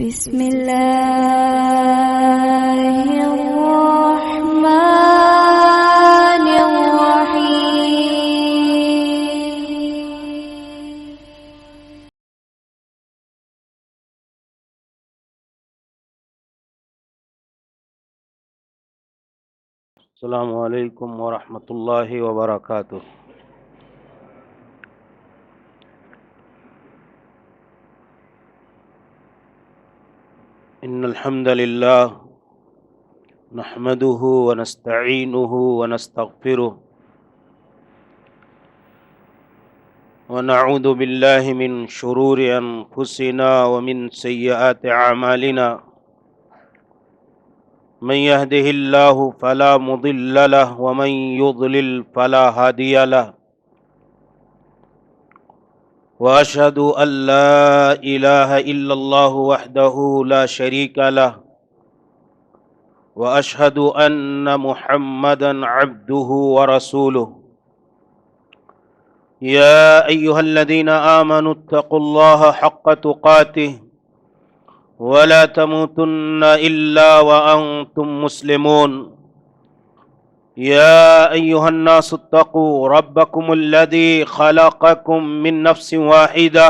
بسم الله الرحمن الرحيم. السلام علیکم ورحمۃ اللہ وبرکاتہ۔ ان الحمد للہ نحمده ونستعینه ونستغفره ونعوذ باللہ من شرور انفسنا ومن سیئات اعمالنا من يهده الله فلا مضل له ومن يضلل فلا هادي له واشهد ان لا اله الا الله وحده لا شريك له واشهد ان محمدا عبده ورسوله يا ايها الذين امنوا اتقوا الله حق تقاته ولا تموتن الا وانتم مسلمون يا ايها الناس اتقوا ربكم الذي خلقكم من نفس واحده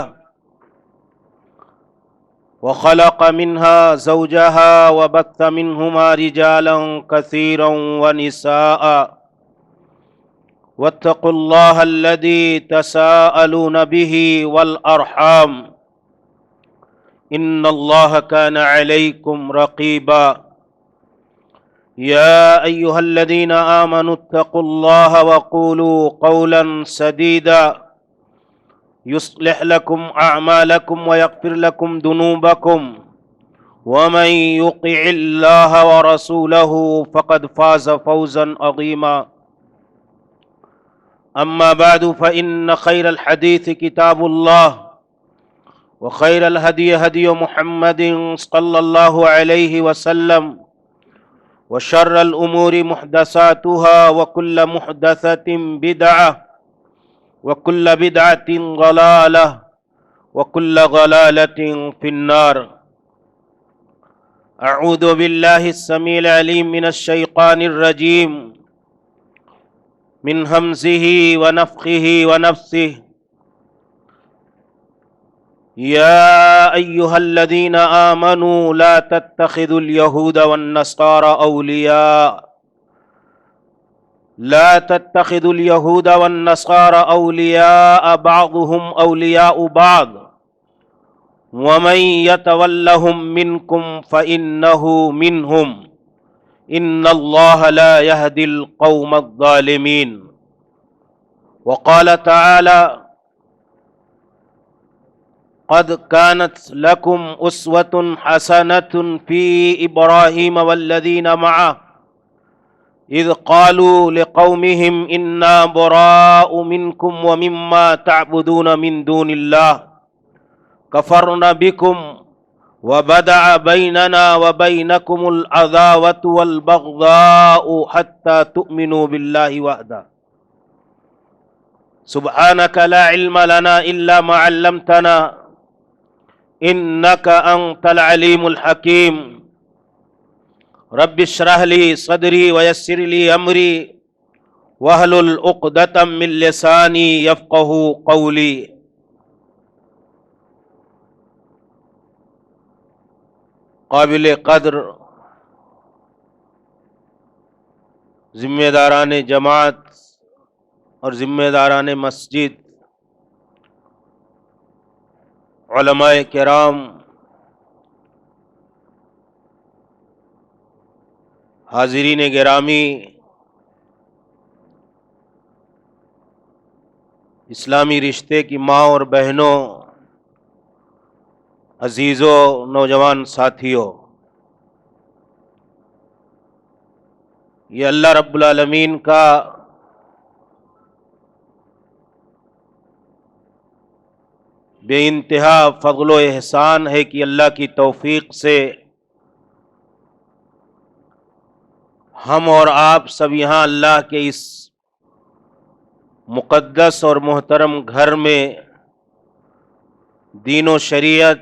وخلق منها زوجها وبث منهما رجالا كثيرا ونساء واتقوا الله الذي تساءلون به والأرحام إن الله كان عليكم رقيبا يا أيها الذين آمنوا اتقوا الله وقولوا قولا سديدا يصلح لكم أعمالكم ويغفر لكم ذنوبكم ومن يطع الله ورسوله فقد فاز فوزا عظيما أما بعد فإن خير الحديث كتاب الله وخير الهدي هدي محمد صلى الله عليه وسلم وشر الأمور محدثاتها وكل محدثة بدعة وكل بدعة ضلالة وكل ضلالة في النار۔ أعوذ بالله السميع العليم من الشيطان الرجيم من همزه ونفخه ونفثه۔ يا أيها الذين آمنوا لا تتخذوا اليهود والنصارى أولياء بعضهم أولياء بعض ومن يتولهم منكم فإنه منهم إن الله لا يهدي القوم الظالمين۔ وقال تعالى قد كانت لكم أسوة حسنة في إبراهيم والذين معه إذ قالوا لقومهم إنا براء منكم ومما تعبدون من دون الله كفرنا بكم وبدأ بيننا وبينكم العداوة والبغضاء حتى تؤمنوا بالله وحده سبحانك لا علم لنا إلا ما علمتنا إنك أنت العليم الحكيم۔ رب اشرح لي صدري ويسر لي أمري واحلل عقدة من لساني يفقهوا قولي۔ قابل قدر ذمہ داران جماعت اور ذمہ داران مسجد، علماء کرام، حاضرین گرامی، اسلامی رشتے کی ماں اور بہنوں، عزیزوں، نوجوان ساتھیوں، یہ اللہ رب العالمین کا بے انتہا فضل و احسان ہے کہ اللہ کی توفیق سے ہم اور آپ سب یہاں اللہ کے اس مقدس اور محترم گھر میں دین و شریعت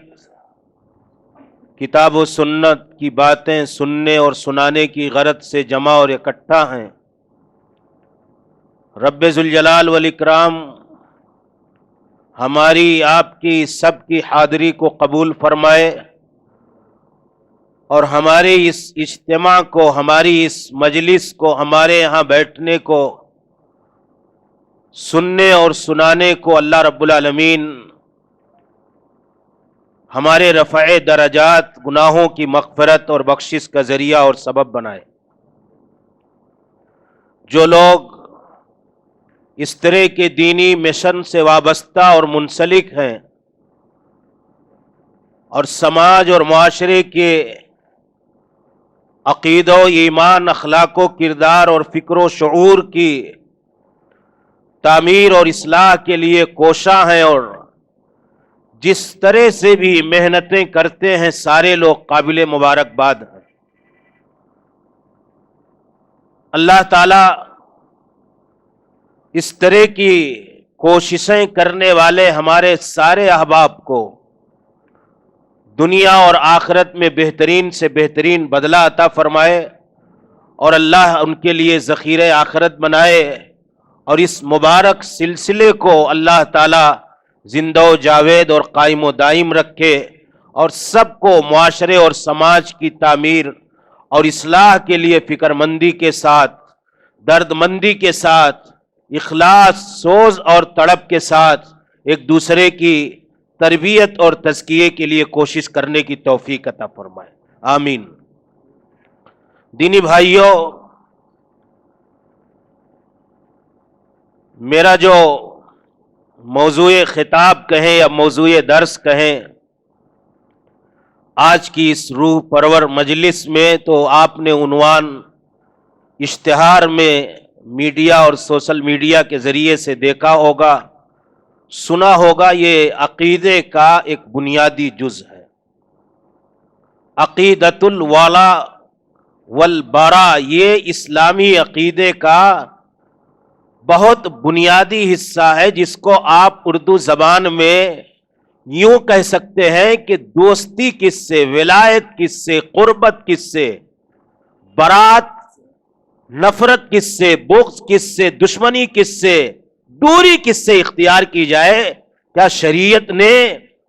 کتاب و سنت کی باتیں سننے اور سنانے کی غرض سے جمع اور اکٹھا ہیں، رب ذوالجلال والاکرام ہماری آپ کی سب کی حاضری کو قبول فرمائے اور ہمارے اس اجتماع کو، ہماری اس مجلس کو، ہمارے یہاں بیٹھنے کو، سننے اور سنانے کو اللہ رب العالمین ہمارے رفع درجات، گناہوں کی مغفرت اور بخشش کا ذریعہ اور سبب بنائے۔ جو لوگ اس طرح کے دینی مشن سے وابستہ اور منسلک ہیں اور سماج اور معاشرے کے عقیدہ و ایمان، اخلاق و کردار اور فکر و شعور کی تعمیر اور اصلاح کے لیے کوشاں ہیں اور جس طرح سے بھی محنتیں کرتے ہیں، سارے لوگ قابل مبارکباد ہیں۔ اللہ تعالی اس طرح کی کوششیں کرنے والے ہمارے سارے احباب کو دنیا اور آخرت میں بہترین سے بہترین بدلہ عطا فرمائے اور اللہ ان کے لیے ذخیرہ آخرت بنائے، اور اس مبارک سلسلے کو اللہ تعالی زندہ و جاوید اور قائم و دائم رکھے اور سب کو معاشرے اور سماج کی تعمیر اور اصلاح کے لیے فکر مندی کے ساتھ، درد مندی کے ساتھ، اخلاص، سوز اور تڑپ کے ساتھ ایک دوسرے کی تربیت اور تزکیے کے لیے کوشش کرنے کی توفیق عطا فرمائے، آمین۔ دینی بھائیوں، میرا جو موضوع خطاب کہیں یا موضوع درس کہیں آج کی اس روح پرور مجلس میں، تو آپ نے عنوان اشتہار میں میڈیا اور سوشل میڈیا کے ذریعے سے دیکھا ہوگا، سنا ہوگا، یہ عقیدے کا ایک بنیادی جز ہے۔ عقیدۃ الولا والبرا، یہ اسلامی عقیدے کا بہت بنیادی حصہ ہے، جس کو آپ اردو زبان میں یوں کہہ سکتے ہیں کہ دوستی کس سے، ولایت کس سے، قربت کس سے، برات، نفرت کس سے، بغض کس سے، دشمنی کس سے، دوری کس سے اختیار کی جائے۔ کیا شریعت نے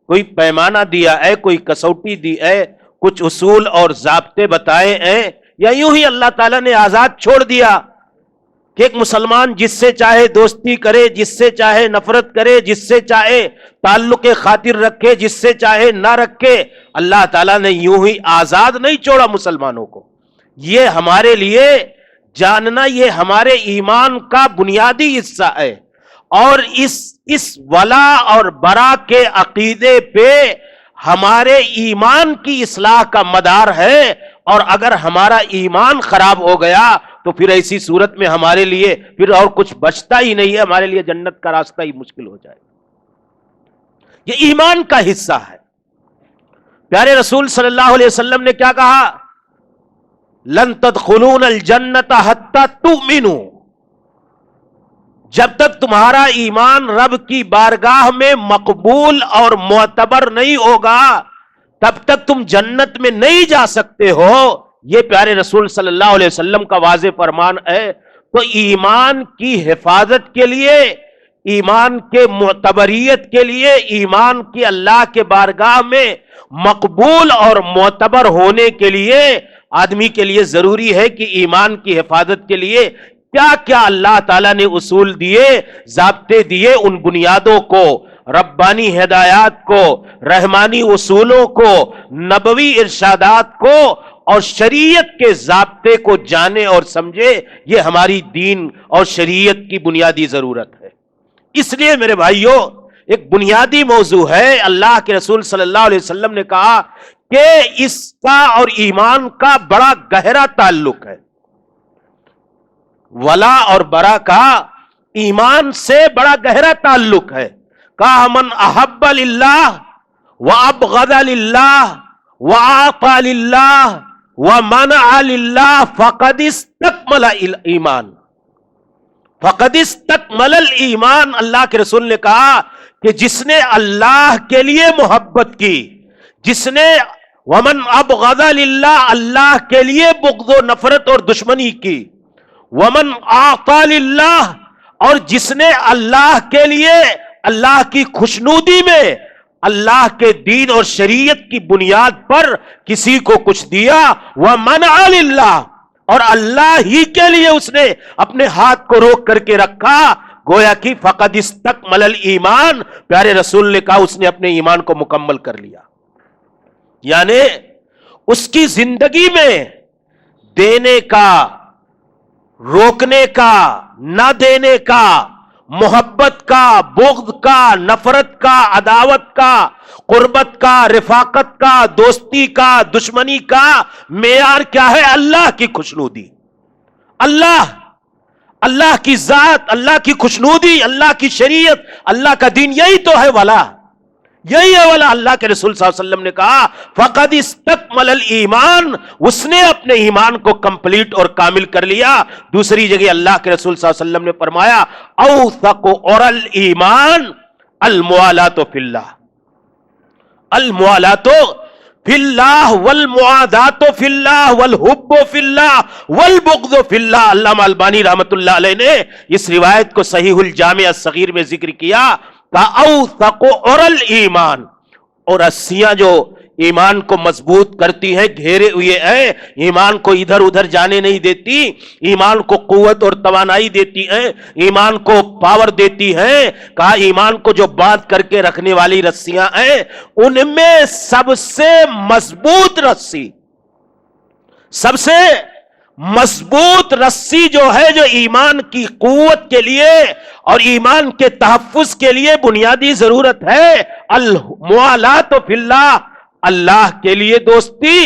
کوئی پیمانہ دیا ہے، کوئی کسوٹی دی ہے، کچھ اصول اور ضابطے بتائے ہیں، یا یوں ہی اللہ تعالیٰ نے آزاد چھوڑ دیا کہ ایک مسلمان جس سے چاہے دوستی کرے، جس سے چاہے نفرت کرے، جس سے چاہے تعلق خاطر رکھے، جس سے چاہے نہ رکھے؟ اللہ تعالیٰ نے یوں ہی آزاد نہیں چھوڑا مسلمانوں کو۔ یہ ہمارے لیے جاننا، یہ ہمارے ایمان کا بنیادی حصہ ہے، اور اس ولا اور برا کے عقیدے پہ ہمارے ایمان کی اصلاح کا مدار ہے، اور اگر ہمارا ایمان خراب ہو گیا تو پھر ایسی صورت میں ہمارے لیے پھر اور کچھ بچتا ہی نہیں ہے، ہمارے لیے جنت کا راستہ ہی مشکل ہو جائے۔ یہ ایمان کا حصہ ہے۔ پیارے رسول صلی اللہ علیہ وسلم نے کیا کہا؟ لن تدخلون الجنت حتی تؤمنوا، جب تک تمہارا ایمان رب کی بارگاہ میں مقبول اور معتبر نہیں ہوگا تب تک تم جنت میں نہیں جا سکتے ہو۔ یہ پیارے رسول صلی اللہ علیہ وسلم کا واضح فرمان ہے۔ تو ایمان کی حفاظت کے لیے، ایمان کے معتبریت کے لیے، ایمان کی اللہ کے بارگاہ میں مقبول اور معتبر ہونے کے لیے آدمی کے لیے ضروری ہے کہ ایمان کی حفاظت کے لیے کیا کیا اللہ تعالیٰ نے اصول دیے، ضابطے دیے، ان بنیادوں کو، ربانی ہدایات کو، رحمانی اصولوں کو، نبوی ارشادات کو اور شریعت کے ضابطے کو جانے اور سمجھے، یہ ہماری دین اور شریعت کی بنیادی ضرورت ہے۔ اس لیے میرے بھائیوں، ایک بنیادی موضوع ہے۔ اللہ کے رسول صلی اللہ علیہ وسلم نے کہا کہ اس کا اور ایمان کا بڑا گہرا تعلق ہے۔ ولا اور برا کا ایمان سے بڑا گہرا تعلق ہے۔ کہا من احب للہ وابغض للہ واعطى للہ ومنع للہ فقد استکمل الایمان، فقد استکمل الایمان۔ اللہ کے رسول نے کہا کہ جس نے اللہ کے لیے محبت کی، جس نے ومن ابغض للہ، اللہ کے لیے بغض و نفرت اور دشمنی کی، ومن اعطى للہ، اور جس نے اللہ کے لیے اللہ کی خوشنودی میں اللہ کے دین اور شریعت کی بنیاد پر کسی کو کچھ دیا، ومنع للہ، اور اللہ ہی کے لیے اس نے اپنے ہاتھ کو روک کر کے رکھا، گویا کہ فقد استکمل الایمان، پیارے رسول نے کہا اس نے اپنے ایمان کو مکمل کر لیا. یعنی اس کی زندگی میں دینے کا، روکنے کا، نہ دینے کا، محبت کا، بغض کا، نفرت کا، عداوت کا، قربت کا، رفاقت کا، دوستی کا، دشمنی کا معیار کیا ہے؟ اللہ کی خوشنودی، اللہ کی ذات، اللہ کی خوشنودی، اللہ کی شریعت، اللہ کا دین، یہی تو ہے ولا، یہی ہے ولا. اللہ کے رسول صلی اللہ علیہ وسلم نے کہا فقد استکمل الایمان، اس نے اپنے ایمان کو کمپلیٹ اور کامل کر لیا. دوسری جگہ اللہ کے رسول صلی اللہ علیہ وسلم نے فرمایا اوثق اور الایمان الموالات فی اللہ، الموالات فی اللہ والمعادات فی اللہ والحب فی اللہ والبغض فی اللہ. علامہ البانی رحمت اللہ علیہ نے اس روایت کو صحیح الجامع الصغیر میں ذکر کیا. اوثق اور الایمان، اور رسیاں جو ایمان کو مضبوط کرتی ہیں، گھیرے ہوئے ہیں، ایمان کو ادھر ادھر جانے نہیں دیتی، ایمان کو قوت اور توانائی دیتی ہیں، ایمان کو پاور دیتی ہیں. کہا ایمان کو جو باندھ کر کے رکھنے والی رسیاں ہیں، ان میں سب سے مضبوط رسی، سب سے مضبوط رسی جو ہے، جو ایمان کی قوت کے لیے اور ایمان کے تحفظ کے لیے بنیادی ضرورت ہے، الموالات فی اللہ، اللہ کے لیے دوستی،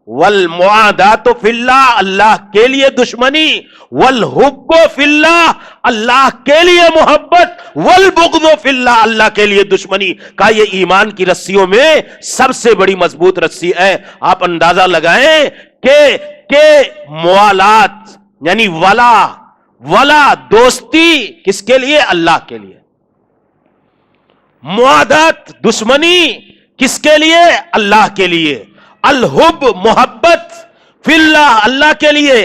والمعادات فی اللہ، اللہ کے لیے دشمنی، والحب فی اللہ، اللہ کے لیے محبت، والبغض فی اللہ، اللہ کے لیے دشمنی. کہا یہ ایمان کی رسیوں میں سب سے بڑی مضبوط رسی ہے. آپ اندازہ لگائیں کہ موالات یعنی ولا دوستی کس کے لیے؟ اللہ کے لیے. معادات دشمنی کس کے لیے؟ اللہ کے لیے. الحب محبت فی اللہ، اللہ کے لیے.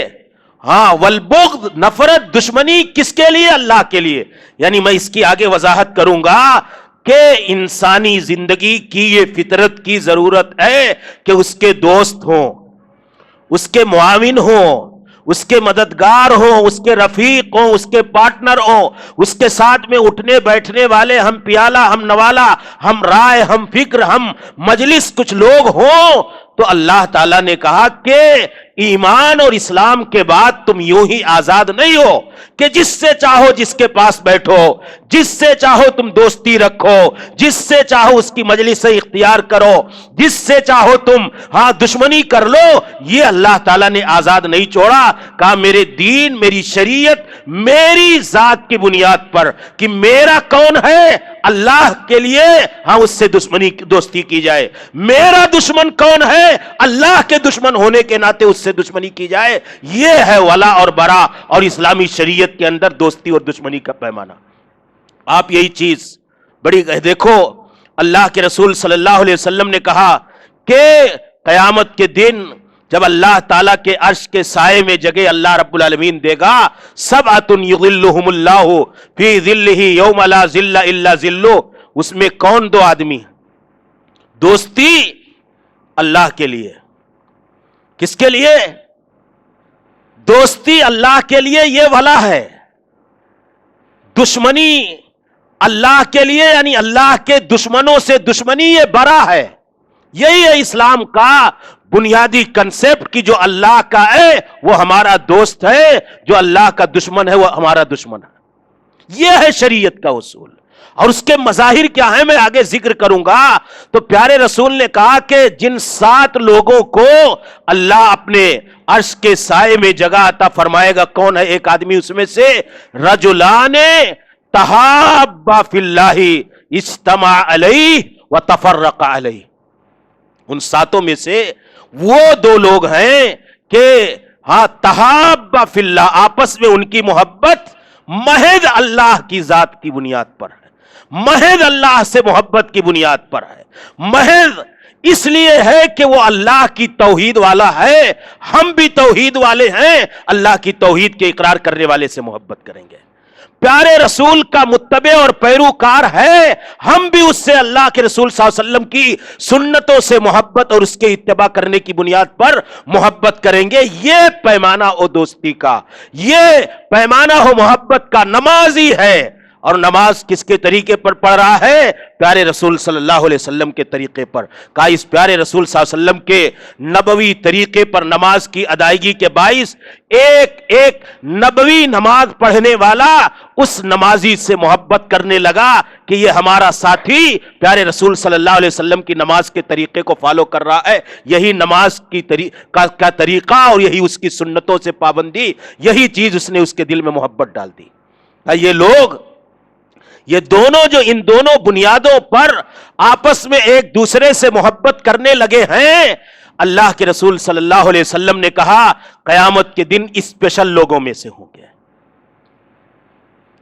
ہاں، والبغض نفرت دشمنی کس کے لیے؟ اللہ کے لیے. یعنی میں اس کی آگے وضاحت کروں گا کہ انسانی زندگی کی یہ فطرت کی ضرورت ہے کہ اس کے دوست ہوں، اس کے معاون ہوں، اس کے مددگار ہوں، اس کے رفیق ہوں، اس کے پارٹنر ہوں، اس کے ساتھ میں اٹھنے بیٹھنے والے، ہم پیالہ، ہم نوالا، ہم رائے، ہم فکر، ہم مجلس کچھ لوگ ہوں. تو اللہ تعالیٰ نے کہا کہ ایمان اور اسلام کے بعد تم یوں ہی آزاد نہیں ہو کہ جس سے چاہو جس کے پاس بیٹھو، جس سے چاہو تم دوستی رکھو، جس سے چاہو اس کی مجلس سے اختیار کرو، جس سے چاہو تم دشمنی کر لو. یہ اللہ تعالیٰ نے آزاد نہیں چھوڑا. کہا میرے دین، میری شریعت، میری ذات کی بنیاد پر کہ میرا کون ہے، اللہ کے لیے اس سے دوستی کی جائے. میرا دشمن کون ہے، اللہ کے دشمن ہونے کے ناطے اس سے دشمنی کی جائے. یہ ہے ولا اور برا اور اسلامی شریعت کے اندر دوستی اور دشمنی کا پیمانہ. آپ یہی چیز بڑی دیکھو، اللہ کے رسول صلی اللہ علیہ وسلم نے کہا کہ قیامت کے دن جب اللہ تعالیٰ کے عرش کے سائے میں جگہ اللہ رب العالمین دے گا، سبعۃ یظلھم اللہ فی ظلہ یوم لا ظل الا ظلہ. اس میں کون دو آدمی ہیں؟ دوستی اللہ کے لیے. کس کے لیے؟ دوستی اللہ کے لیے، یہ ولا ہے. دشمنی اللہ کے لیے یعنی اللہ کے دشمنوں سے دشمنی، یہ برا ہے. یہی ہے اسلام کا بنیادی کنسپٹ کہ جو اللہ کا ہے وہ ہمارا دوست ہے، جو اللہ کا دشمن ہے وہ ہمارا دشمن ہے. یہ ہے شریعت کا اصول. اور اس کے مظاہر کیا ہیں میں آگے ذکر کروں گا. تو پیارے رسول نے کہا کہ جن 7 لوگوں کو اللہ اپنے عرش کے سائے میں جگہ عطا فرمائے گا، کون ہے ایک آدمی اس میں سے؟ رجلان تحابا فی اللہ اجتمع علیہ وتفرق علیہ. ان 7 میں سے وہ 2 لوگ ہیں کہ تحابا فی اللہ، آپس میں ان کی محبت محض اللہ کی ذات کی بنیاد پر ہے، محض اللہ سے محبت کی بنیاد پر ہے، محض اس لیے ہے کہ وہ اللہ کی توحید والا ہے، ہم بھی توحید والے ہیں، اللہ کی توحید کے اقرار کرنے والے سے محبت کریں گے۔ پیارے رسول کا متبع اور پیروکار ہے، ہم بھی اس سے اللہ کے رسول صلی اللہ علیہ وسلم کی سنتوں سے محبت اور اس کے اتباع کرنے کی بنیاد پر محبت کریں گے۔ یہ پیمانہ ہو دوستی کا، یہ پیمانہ ہو محبت کا، نمازی ہے اور نماز کس کے طریقے پر پڑھ رہا ہے؟ پیارے رسول صلی اللہ علیہ وسلم کے طریقے پر۔ کہا اس پیارے رسول صلی اللہ علیہ وسلم کے نبوی طریقے پر نماز کی ادائیگی کے باعث ایک ایک نبوی نماز پڑھنے والا اس نمازی سے محبت کرنے لگا کہ یہ ہمارا ساتھی پیارے رسول صلی اللہ علیہ وسلم کی نماز کے طریقے کو فالو کر رہا ہے، یہی نماز کی کا طریقہ اور یہی اس کی سنتوں سے پابندی، یہی چیز اس نے اس کے دل میں محبت ڈال دی۔ یہ لوگ، یہ دونوں جو ان دونوں بنیادوں پر آپس میں ایک دوسرے سے محبت کرنے لگے ہیں، اللہ کے رسول صلی اللہ علیہ وسلم نے کہا قیامت کے دن اسپیشل لوگوں میں سے ہوں گے۔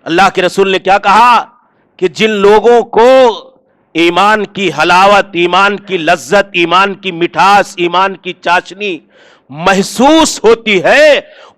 اللہ کے رسول نے کیا کہا کہ جن لوگوں کو ایمان کی حلاوت، ایمان کی لذت، ایمان کی مٹھاس، ایمان کی چاشنی محسوس ہوتی ہے،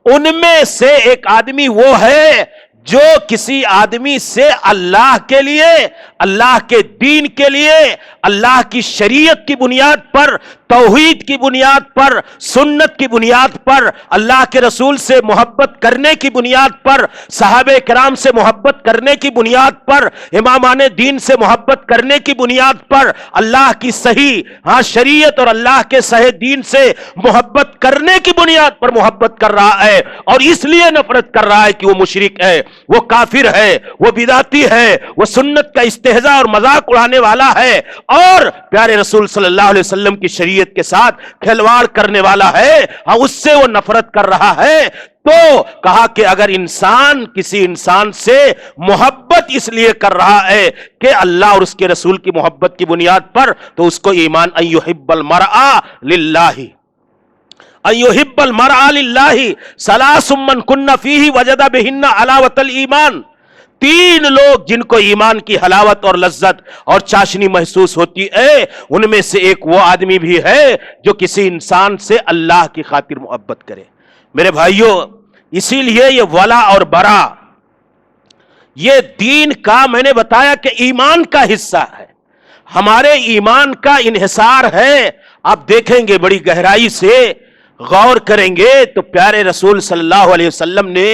ان میں سے ایک آدمی وہ ہے جو کسی آدمی سے اللہ کے لیے، اللہ کے دین کے لیے، اللہ کی شریعت کی بنیاد پر، توحید کی بنیاد پر، سنت کی بنیاد پر، اللہ کے رسول سے محبت کرنے کی بنیاد پر، صحابہ کرام سے محبت کرنے کی بنیاد پر، امامان دین سے محبت کرنے کی بنیاد پر، اللہ کی صحیح شریعت اور اللہ کے صحیح دین سے محبت کرنے کی بنیاد پر محبت کر رہا ہے، اور اس لیے نفرت کر رہا ہے کہ وہ مشرک ہے، وہ کافر ہے، وہ بدعتی ہے، وہ سنت کا استہزاء اور مذاق اڑانے والا ہے، اور پیارے رسول صلی اللہ علیہ وسلم کی شریعت کے ساتھ کھلواڑ کرنے والا ہے، اس سے وہ نفرت کر رہا ہے۔ تو کہا کہ اگر انسان کسی انسان سے محبت اس لیے کر رہا ہے کہ اللہ اور اس کے رسول کی محبت کی بنیاد پر، تو اس کو ایمان ان یحب المرء للہ، ان یحب المرء للہ ثلاث من کن فیہ وجد بہن حلاوۃ الایمان۔ تین لوگ جن کو ایمان کی حلاوت اور لذت اور چاشنی محسوس ہوتی ہے، ان میں سے ایک وہ آدمی بھی ہے جو کسی انسان سے اللہ کی خاطر محبت کرے۔ میرے بھائیوں، اسی لیے یہ ولا اور برا، یہ دین کا، میں نے بتایا کہ ایمان کا حصہ ہے، ہمارے ایمان کا انحصار ہے۔ آپ دیکھیں گے بڑی گہرائی سے غور کریں گے تو پیارے رسول صلی اللہ علیہ وسلم نے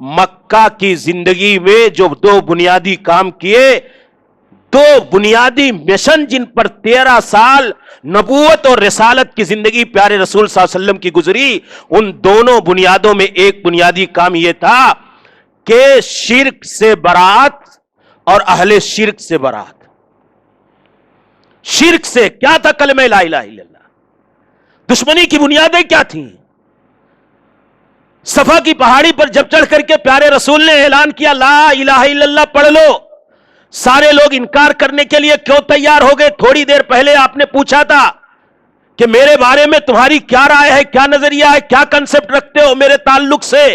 مکہ کی زندگی میں جو دو بنیادی کام کیے، دو بنیادی مشن جن پر 13 سال نبوت اور رسالت کی زندگی پیارے رسول صلی اللہ علیہ وسلم کی گزری، ان دونوں بنیادوں میں ایک بنیادی کام یہ تھا کہ شرک سے برات اور اہل شرک سے برات۔ شرک سے کیا تھا؟ کلمہ لا الہ الا اللہ۔ دشمنی کی بنیادیں کیا تھیں؟ صفا کی پہاڑی پر جب چڑھ کر کے پیارے رسول نے اعلان کیا لا الہ الا اللہ پڑھ لو، سارے لوگ انکار کرنے کے لیے کیوں تیار ہو گئے؟ تھوڑی دیر پہلے آپ نے پوچھا تھا کہ میرے بارے میں تمہاری کیا رائے ہے، کیا نظریہ ہے، کیا کنسپٹ رکھتے ہو میرے تعلق سے؟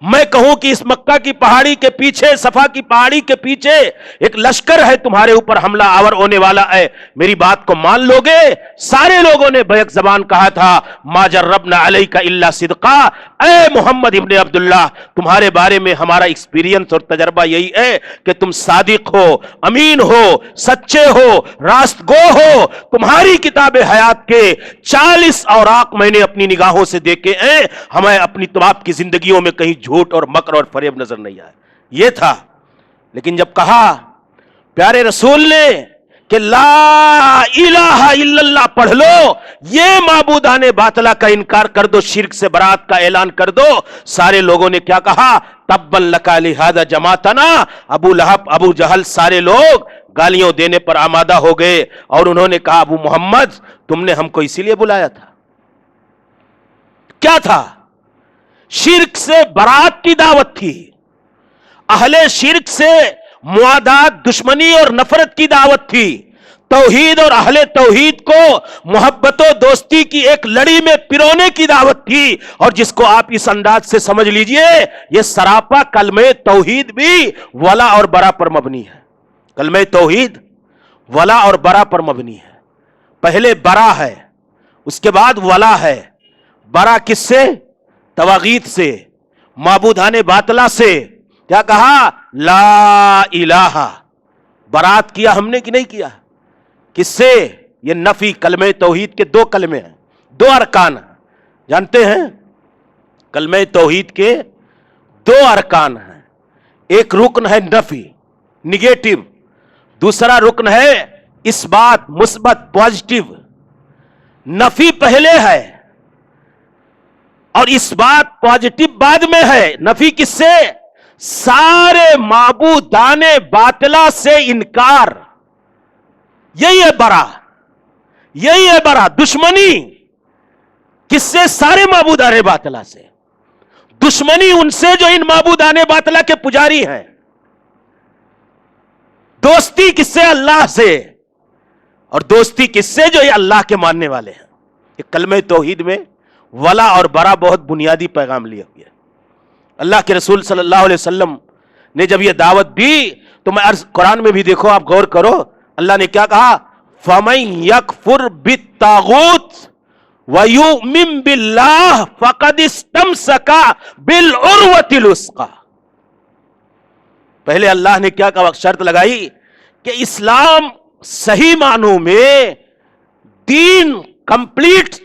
میں کہوں کہ اس مکہ کی پہاڑی کے پیچھے، صفا کی پہاڑی کے پیچھے ایک لشکر ہے تمہارے اوپر حملہ آور ہونے والا ہے، میری بات کو مان لو گے؟ سارے لوگوں نے بیک زبان کہا تھا ما جربنا علیک الا صدقا، اے محمد ابن عبداللہ تمہارے بارے میں ہمارا ایکسپیرینس اور تجربہ یہی ہے کہ تم صادق ہو، امین ہو، سچے ہو، راست گو ہو۔ تمہاری کتاب حیات کے 40 اوراق میں نے اپنی نگاہوں سے دیکھے ہیں، ہمیں اپنی آپ کی زندگیوں میں کہیں جھوٹ اور مکر اور فریب نظر نہیں آئے۔ یہ تھا، لیکن جب کہا پیارے رسول نے کہ لا الہ الا اللہ پڑھ لو، یہ معبودان باطلہ کا انکار کر دو، شرک سے برات کا اعلان کر دو، سارے لوگوں نے کیا کہا؟ تبا لک لہذا جماعتنا، ابو لہب، ابو جہل، سارے لوگ گالیوں دینے پر آمادہ ہو گئے، اور انہوں نے کہا ابو محمد تم نے ہم کو اسی لیے بلایا تھا؟ کیا تھا؟ شرک سے برات کی دعوت تھی، اہل شرک سے معادات، دشمنی اور نفرت کی دعوت تھی، توحید اور اہل توحید کو محبت و دوستی کی ایک لڑی میں پیرونے کی دعوت تھی، اور جس کو آپ اس انداز سے سمجھ لیجئے یہ سراپا کلمہ توحید بھی ولا اور برا پر مبنی ہے۔ کلمہ توحید ولا اور برا پر مبنی ہے۔ پہلے برا ہے، اس کے بعد ولا ہے. برا کس سے؟ تواغیت سے، معبودان باطلہ سے. کیا کہا؟ لا الہ. برات کیا ہم نے کہ نہیں کیا؟ کس سے؟ یہ نفی کلمہ توحید کے 2 کلمے ہیں، 2 ارکان ہیں. جانتے ہیں کلمہ توحید کے 2 ارکان ہیں. ایک رکن ہے نفی، نگیٹو. دوسرا رکن ہے اس بات، مثبت، پازیٹو. نفی پہلے ہے اور اس بات پازیٹو بعد میں ہے. نفی کس سے؟ سارے معبودان باطلہ سے انکار. یہی ہے برا، یہی ہے برا. دشمنی کس سے؟ سارے معبودان باطلہ سے. دشمنی ان سے جو ان معبودان باطلہ کے پجاری ہیں. دوستی کس سے؟ اللہ سے. اور دوستی کس سے؟ جو یہ اللہ کے ماننے والے ہیں. یہ کلمہ توحید میں ولا اور برا بہت بنیادی پیغام لیے ہوئے. اللہ کے رسول صلی اللہ علیہ وسلم نے جب یہ دعوت دی تو میں قرآن میں بھی دیکھو، آپ غور کرو، اللہ نے کیا کہا؟ فَمَن يَكْفُرْ بِالطَّاغُوتِ وَيُؤْمِن بِاللَّهِ فَقَدِ اسْتَمْسَكَ بِالْعُرْوَةِ الْوُثْقَى. پہلے اللہ نے کیا کہا؟ شرط لگائی کہ اسلام صحیح معنوں میں دین کمپلیٹ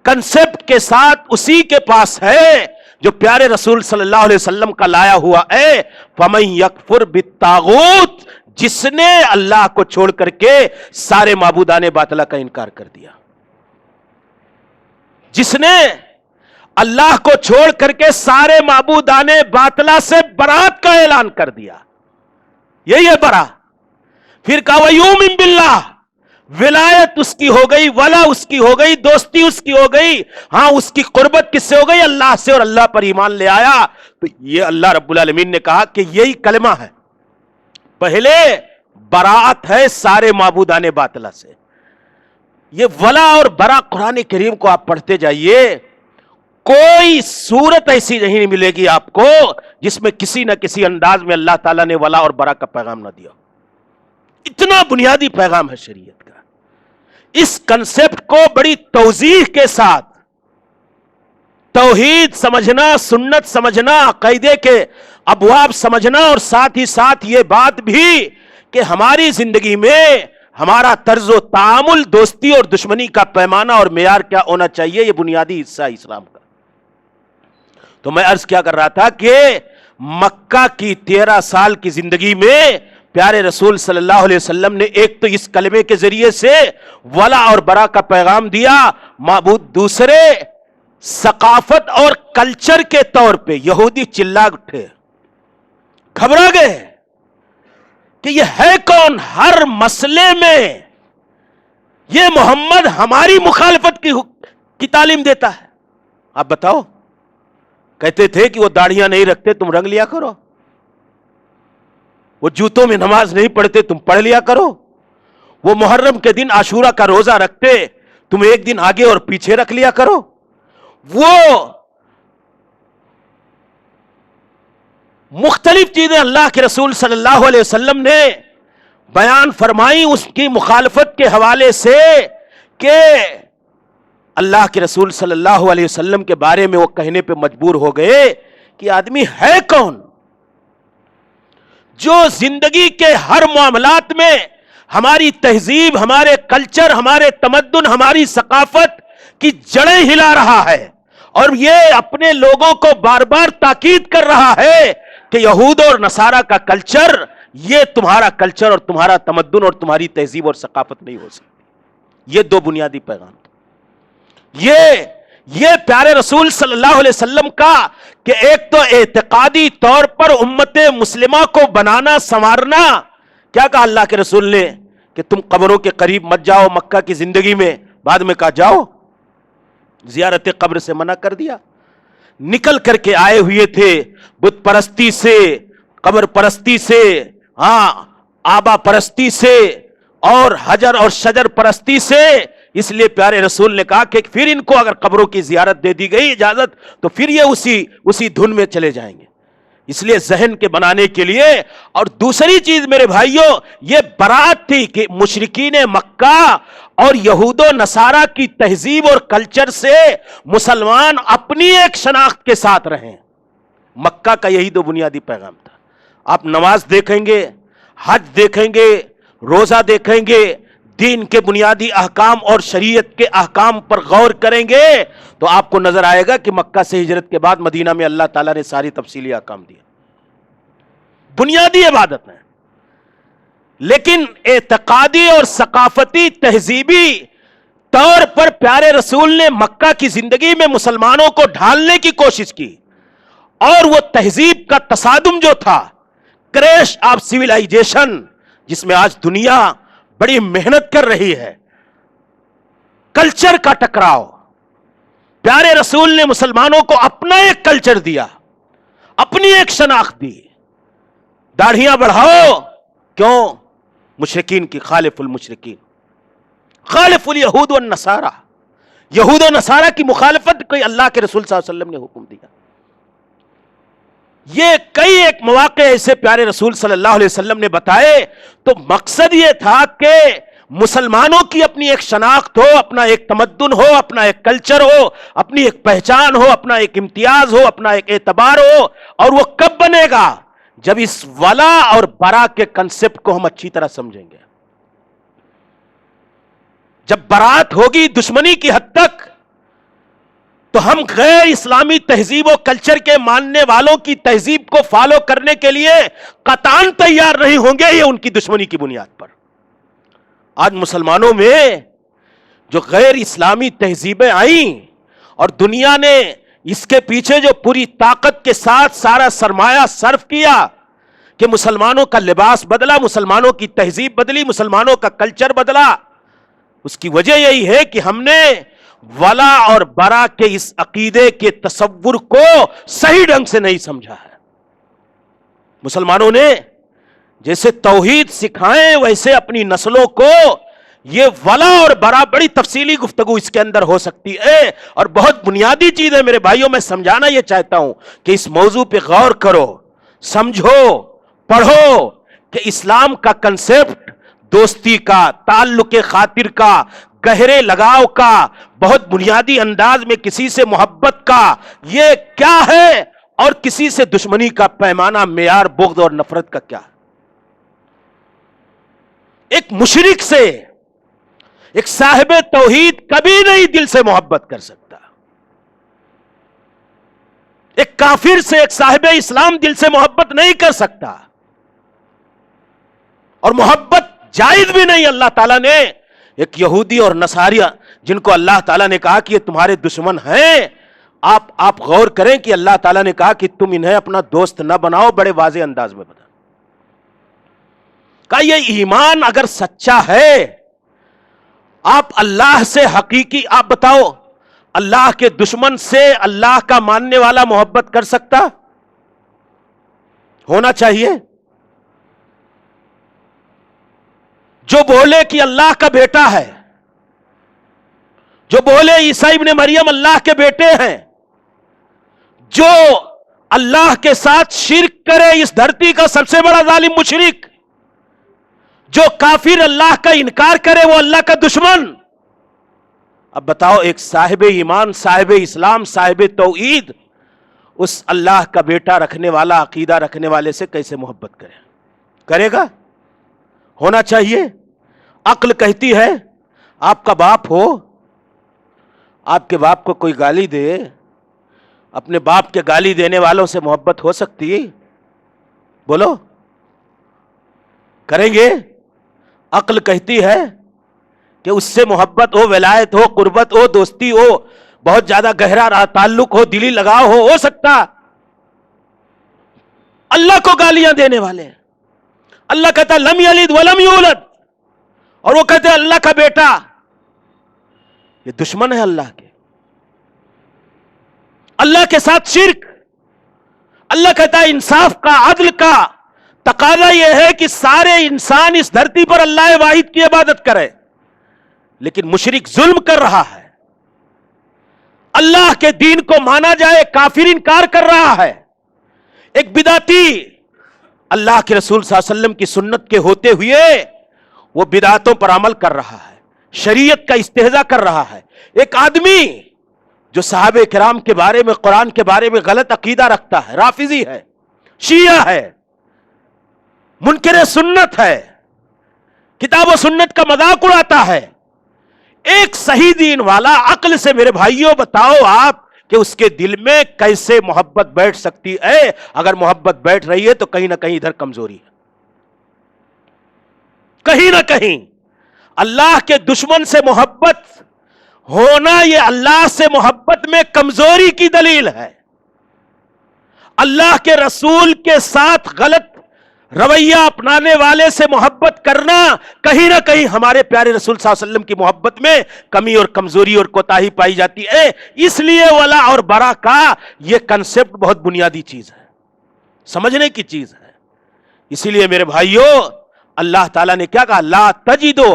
کنسپٹ کے ساتھ اسی کے پاس ہے جو پیارے رسول صلی اللہ علیہ وسلم کا لایا ہوا ہے. فَمَن يَكْفُرْ بِالطَّاغُوتِ، جس نے اللہ کو چھوڑ کر کے سارے معبودان باطلہ کا انکار کر دیا. جس نے اللہ کو چھوڑ کر کے سارے معبودان باطلہ سے برات کا اعلان کر دیا، یہی ہے برا. پھر کہا وَيُؤْمِن بِاللَّهِ، ولایت اس کی ہو گئی، ولا اس کی ہو گئی، دوستی اس کی ہو گئی. ہاں اس کی قربت کس سے ہو گئی؟ اللہ سے، اور اللہ پر ایمان لے آیا. تو یہ اللہ رب العالمین نے کہا کہ یہی کلمہ ہے. پہلے براءت ہے سارے معبودان باطلہ سے. یہ ولا اور برا قرآن کریم کو آپ پڑھتے جائیے، کوئی صورت ایسی نہیں ملے گی آپ کو جس میں کسی نہ کسی انداز میں اللہ تعالیٰ نے ولا اور برا کا پیغام نہ دیا. اتنا بنیادی پیغام ہے شریعت کا. اس کنسپٹ کو بڑی توضیح کے ساتھ توحید سمجھنا، سنت سمجھنا، عقیدے کے ابواب سمجھنا، اور ساتھ ہی ساتھ یہ بات بھی کہ ہماری زندگی میں ہمارا طرز و تعامل، دوستی اور دشمنی کا پیمانہ اور معیار کیا ہونا چاہیے، یہ بنیادی حصہ ہے اسلام کا. تو میں عرض کیا کر رہا تھا کہ مکہ کی 13 سال کی زندگی میں پیارے رسول صلی اللہ علیہ وسلم نے ایک تو اس کلمے کے ذریعے سے ولا اور برا کا پیغام دیا. معبود دوسرے ثقافت اور کلچر کے طور پہ یہودی چلا اٹھے، گھبرا گئے کہ یہ ہے کون؟ ہر مسئلے میں یہ محمد ہماری مخالفت کی تعلیم دیتا ہے. آپ بتاؤ، کہتے تھے کہ وہ داڑھیاں نہیں رکھتے، تم رنگ لیا کرو. وہ جوتوں میں نماز نہیں پڑھتے، تم پڑھ لیا کرو. وہ محرم کے دن عاشورہ کا روزہ رکھتے، تم ایک دن آگے اور پیچھے رکھ لیا کرو. وہ مختلف چیزیں اللہ کے رسول صلی اللہ علیہ وسلم نے بیان فرمائی اس کی مخالفت کے حوالے سے کہ اللہ کے رسول صلی اللہ علیہ وسلم کے بارے میں وہ کہنے پہ مجبور ہو گئے کہ آدمی ہے کون جو زندگی کے ہر معاملات میں ہماری تہذیب، ہمارے کلچر، ہمارے تمدن، ہماری ثقافت کی جڑیں ہلا رہا ہے، اور یہ اپنے لوگوں کو بار بار تاکید کر رہا ہے کہ یہود اور نصارہ کا کلچر یہ تمہارا کلچر اور تمہارا تمدن اور تمہاری تہذیب اور ثقافت نہیں ہو سکتی. یہ 2 بنیادی پیغام. یہ پیارے رسول صلی اللہ علیہ وسلم کا کہ ایک تو اعتقادی طور پر امت مسلمہ کو بنانا، سنوارنا. کیا کہا اللہ کے رسول نے کہ تم قبروں کے قریب مت جاؤ مکہ کی زندگی میں، بعد میں کہا جاؤ. زیارت قبر سے منع کر دیا. نکل کر کے آئے ہوئے تھے بت پرستی سے، قبر پرستی سے، ہاں آبا پرستی سے اور حجر اور شجر پرستی سے. اس لیے پیارے رسول نے کہا کہ پھر ان کو اگر قبروں کی زیارت دے دی گئی اجازت تو پھر یہ اسی دھن میں چلے جائیں گے. اس لیے ذہن کے بنانے کے لیے. اور دوسری چیز میرے بھائیوں، یہ برات تھی کہ مشرکین مکہ اور یہود و نصارہ کی تہذیب اور کلچر سے مسلمان اپنی ایک شناخت کے ساتھ رہیں. مکہ کا یہی تو بنیادی پیغام تھا. آپ نماز دیکھیں گے, حج دیکھیں گے, روزہ دیکھیں گے, دین کے بنیادی احکام اور شریعت کے احکام پر غور کریں گے تو آپ کو نظر آئے گا کہ مکہ سے ہجرت کے بعد مدینہ میں اللہ تعالیٰ نے ساری تفصیلی احکام دیے. بنیادی عبادت ہے, لیکن اعتقادی اور ثقافتی تہذیبی طور پر پیارے رسول نے مکہ کی زندگی میں مسلمانوں کو ڈھالنے کی کوشش کی, اور وہ تہذیب کا تصادم جو تھا, کریش آف سیولائزیشن, جس میں آج دنیا بڑی محنت کر رہی ہے, کلچر کا ٹکراؤ. پیارے رسول نے مسلمانوں کو اپنا ایک کلچر دیا, اپنی ایک شناخت دی. داڑھیاں بڑھاؤ, کیوں؟ مشرکین کی, خالف المشرکین, خالف الیہود والنصارہ, یہود و نصارہ کی مخالفت کوئی اللہ کے رسول صلی اللہ علیہ وسلم نے حکم دیا. یہ کئی ایک مواقع ایسے پیارے رسول صلی اللہ علیہ وسلم نے بتائے. تو مقصد یہ تھا کہ مسلمانوں کی اپنی ایک شناخت ہو, اپنا ایک تمدن ہو, اپنا ایک کلچر ہو, اپنی ایک پہچان ہو, اپنا ایک امتیاز ہو, اپنا ایک اعتبار ہو. اور وہ کب بنے گا؟ جب اس ولا اور برا کے کنسپٹ کو ہم اچھی طرح سمجھیں گے. جب برات ہوگی دشمنی کی حد تک, تو ہم غیر اسلامی تہذیب و کلچر کے ماننے والوں کی تہذیب کو فالو کرنے کے لیے قطعاً تیار نہیں ہوں گے, یہ ان کی دشمنی کی بنیاد پر. آج مسلمانوں میں جو غیر اسلامی تہذیبیں آئیں اور دنیا نے اس کے پیچھے جو پوری طاقت کے ساتھ سارا سرمایہ صرف کیا کہ مسلمانوں کا لباس بدلا, مسلمانوں کی تہذیب بدلی, مسلمانوں کا کلچر بدلا, اس کی وجہ یہی ہے کہ ہم نے ولا اور برا کے اس عقیدے کے تصور کو صحیح ڈھنگ سے نہیں سمجھا ہے. مسلمانوں نے جیسے توحید سکھائیں ویسے اپنی نسلوں کو یہ ولا اور برا, بڑی تفصیلی گفتگو اس کے اندر ہو سکتی ہے اور بہت بنیادی چیز ہے میرے بھائیوں. میں سمجھانا یہ چاہتا ہوں کہ اس موضوع پہ غور کرو, سمجھو, پڑھو کہ اسلام کا کنسپٹ دوستی کا, تعلق خاطر کا, گہرے لگاؤ کا, بہت بنیادی انداز میں کسی سے محبت کا, یہ کیا ہے, اور کسی سے دشمنی کا پیمانہ, معیار بغض اور نفرت کا کیا ہے. ایک مشرک سے ایک صاحب توحید کبھی نہیں دل سے محبت کر سکتا. ایک کافر سے ایک صاحب اسلام دل سے محبت نہیں کر سکتا, اور محبت جائز بھی نہیں. اللہ تعالیٰ نے ایک یہودی اور نصاریہ جن کو اللہ تعالیٰ نے کہا کہ یہ تمہارے دشمن ہیں, آپ غور کریں کہ اللہ تعالیٰ نے کہا کہ تم انہیں اپنا دوست نہ بناؤ, بڑے واضح انداز میں بتا. کہا یہ ایمان اگر سچا ہے, آپ اللہ سے حقیقی, آپ بتاؤ اللہ کے دشمن سے اللہ کا ماننے والا محبت کر سکتا؟ ہونا چاہیے. جو بولے کہ اللہ کا بیٹا ہے, جو بولے عیسیٰ ابن مریم اللہ کے بیٹے ہیں, جو اللہ کے ساتھ شرک کرے اس دھرتی کا سب سے بڑا ظالم مشرک, جو کافر اللہ کا انکار کرے وہ اللہ کا دشمن. اب بتاؤ ایک صاحب ایمان, صاحب اسلام, صاحب توحید اس اللہ کا بیٹا رکھنے والا, عقیدہ رکھنے والے سے کیسے محبت کرے گا؟ ہونا چاہیے. عقل کہتی ہے آپ کا باپ ہو, آپ کے باپ کو کوئی گالی دے, اپنے باپ کے گالی دینے والوں سے محبت ہو سکتی ہے؟ بولو, کریں گے؟ عقل کہتی ہے کہ اس سے محبت ہو, ولایت ہو, قربت ہو, دوستی ہو, بہت زیادہ گہرا تعلق ہو, دلی لگاؤ ہو سکتا. اللہ کو گالیاں دینے والے, اللہ کہتا لم یلد ولم یولد, اور وہ کہتے اللہ کا بیٹا, یہ دشمن ہے اللہ کے. اللہ کے ساتھ شرک. اللہ کہتا ہے انصاف کا, عدل کا تقاضا یہ ہے کہ سارے انسان اس دھرتی پر اللہ واحد کی عبادت کرے, لیکن مشرک ظلم کر رہا ہے. اللہ کے دین کو مانا جائے, کافر انکار کر رہا ہے. ایک بدعتی اللہ کے رسول صلی اللہ علیہ وسلم کی سنت کے ہوتے ہوئے وہ بدعتوں پر عمل کر رہا ہے. شریعت کا استہزاء کر رہا ہے، ایک آدمی جو صحابہ کرام کے بارے میں، قرآن کے بارے میں غلط عقیدہ رکھتا ہے، رافضی ہے، شیعہ ہے، منکر سنت ہے، کتاب و سنت کا مذاق اڑاتا ہے، ایک صحیح دین والا عقل سے میرے بھائیوں بتاؤ آپ کہ اس کے دل میں کیسے محبت بیٹھ سکتی ہے؟ اگر محبت بیٹھ رہی ہے تو کہیں نہ کہیں ادھر کمزوری ہے، کہیں نہ کہیں اللہ کے دشمن سے محبت ہونا یہ اللہ سے محبت میں کمزوری کی دلیل ہے۔ اللہ کے رسول کے ساتھ غلط رویہ اپنانے والے سے محبت کرنا کہیں نہ کہیں ہمارے پیارے رسول صلی اللہ علیہ وسلم کی محبت میں کمی اور کمزوری اور کوتاہی پائی جاتی ہے۔ اس لیے ولا اور برا کا یہ کنسپٹ بہت بنیادی چیز ہے، سمجھنے کی چیز ہے۔ اسی لیے میرے بھائیوں اللہ تعالیٰ نے کیا کہا؟ لا تجدو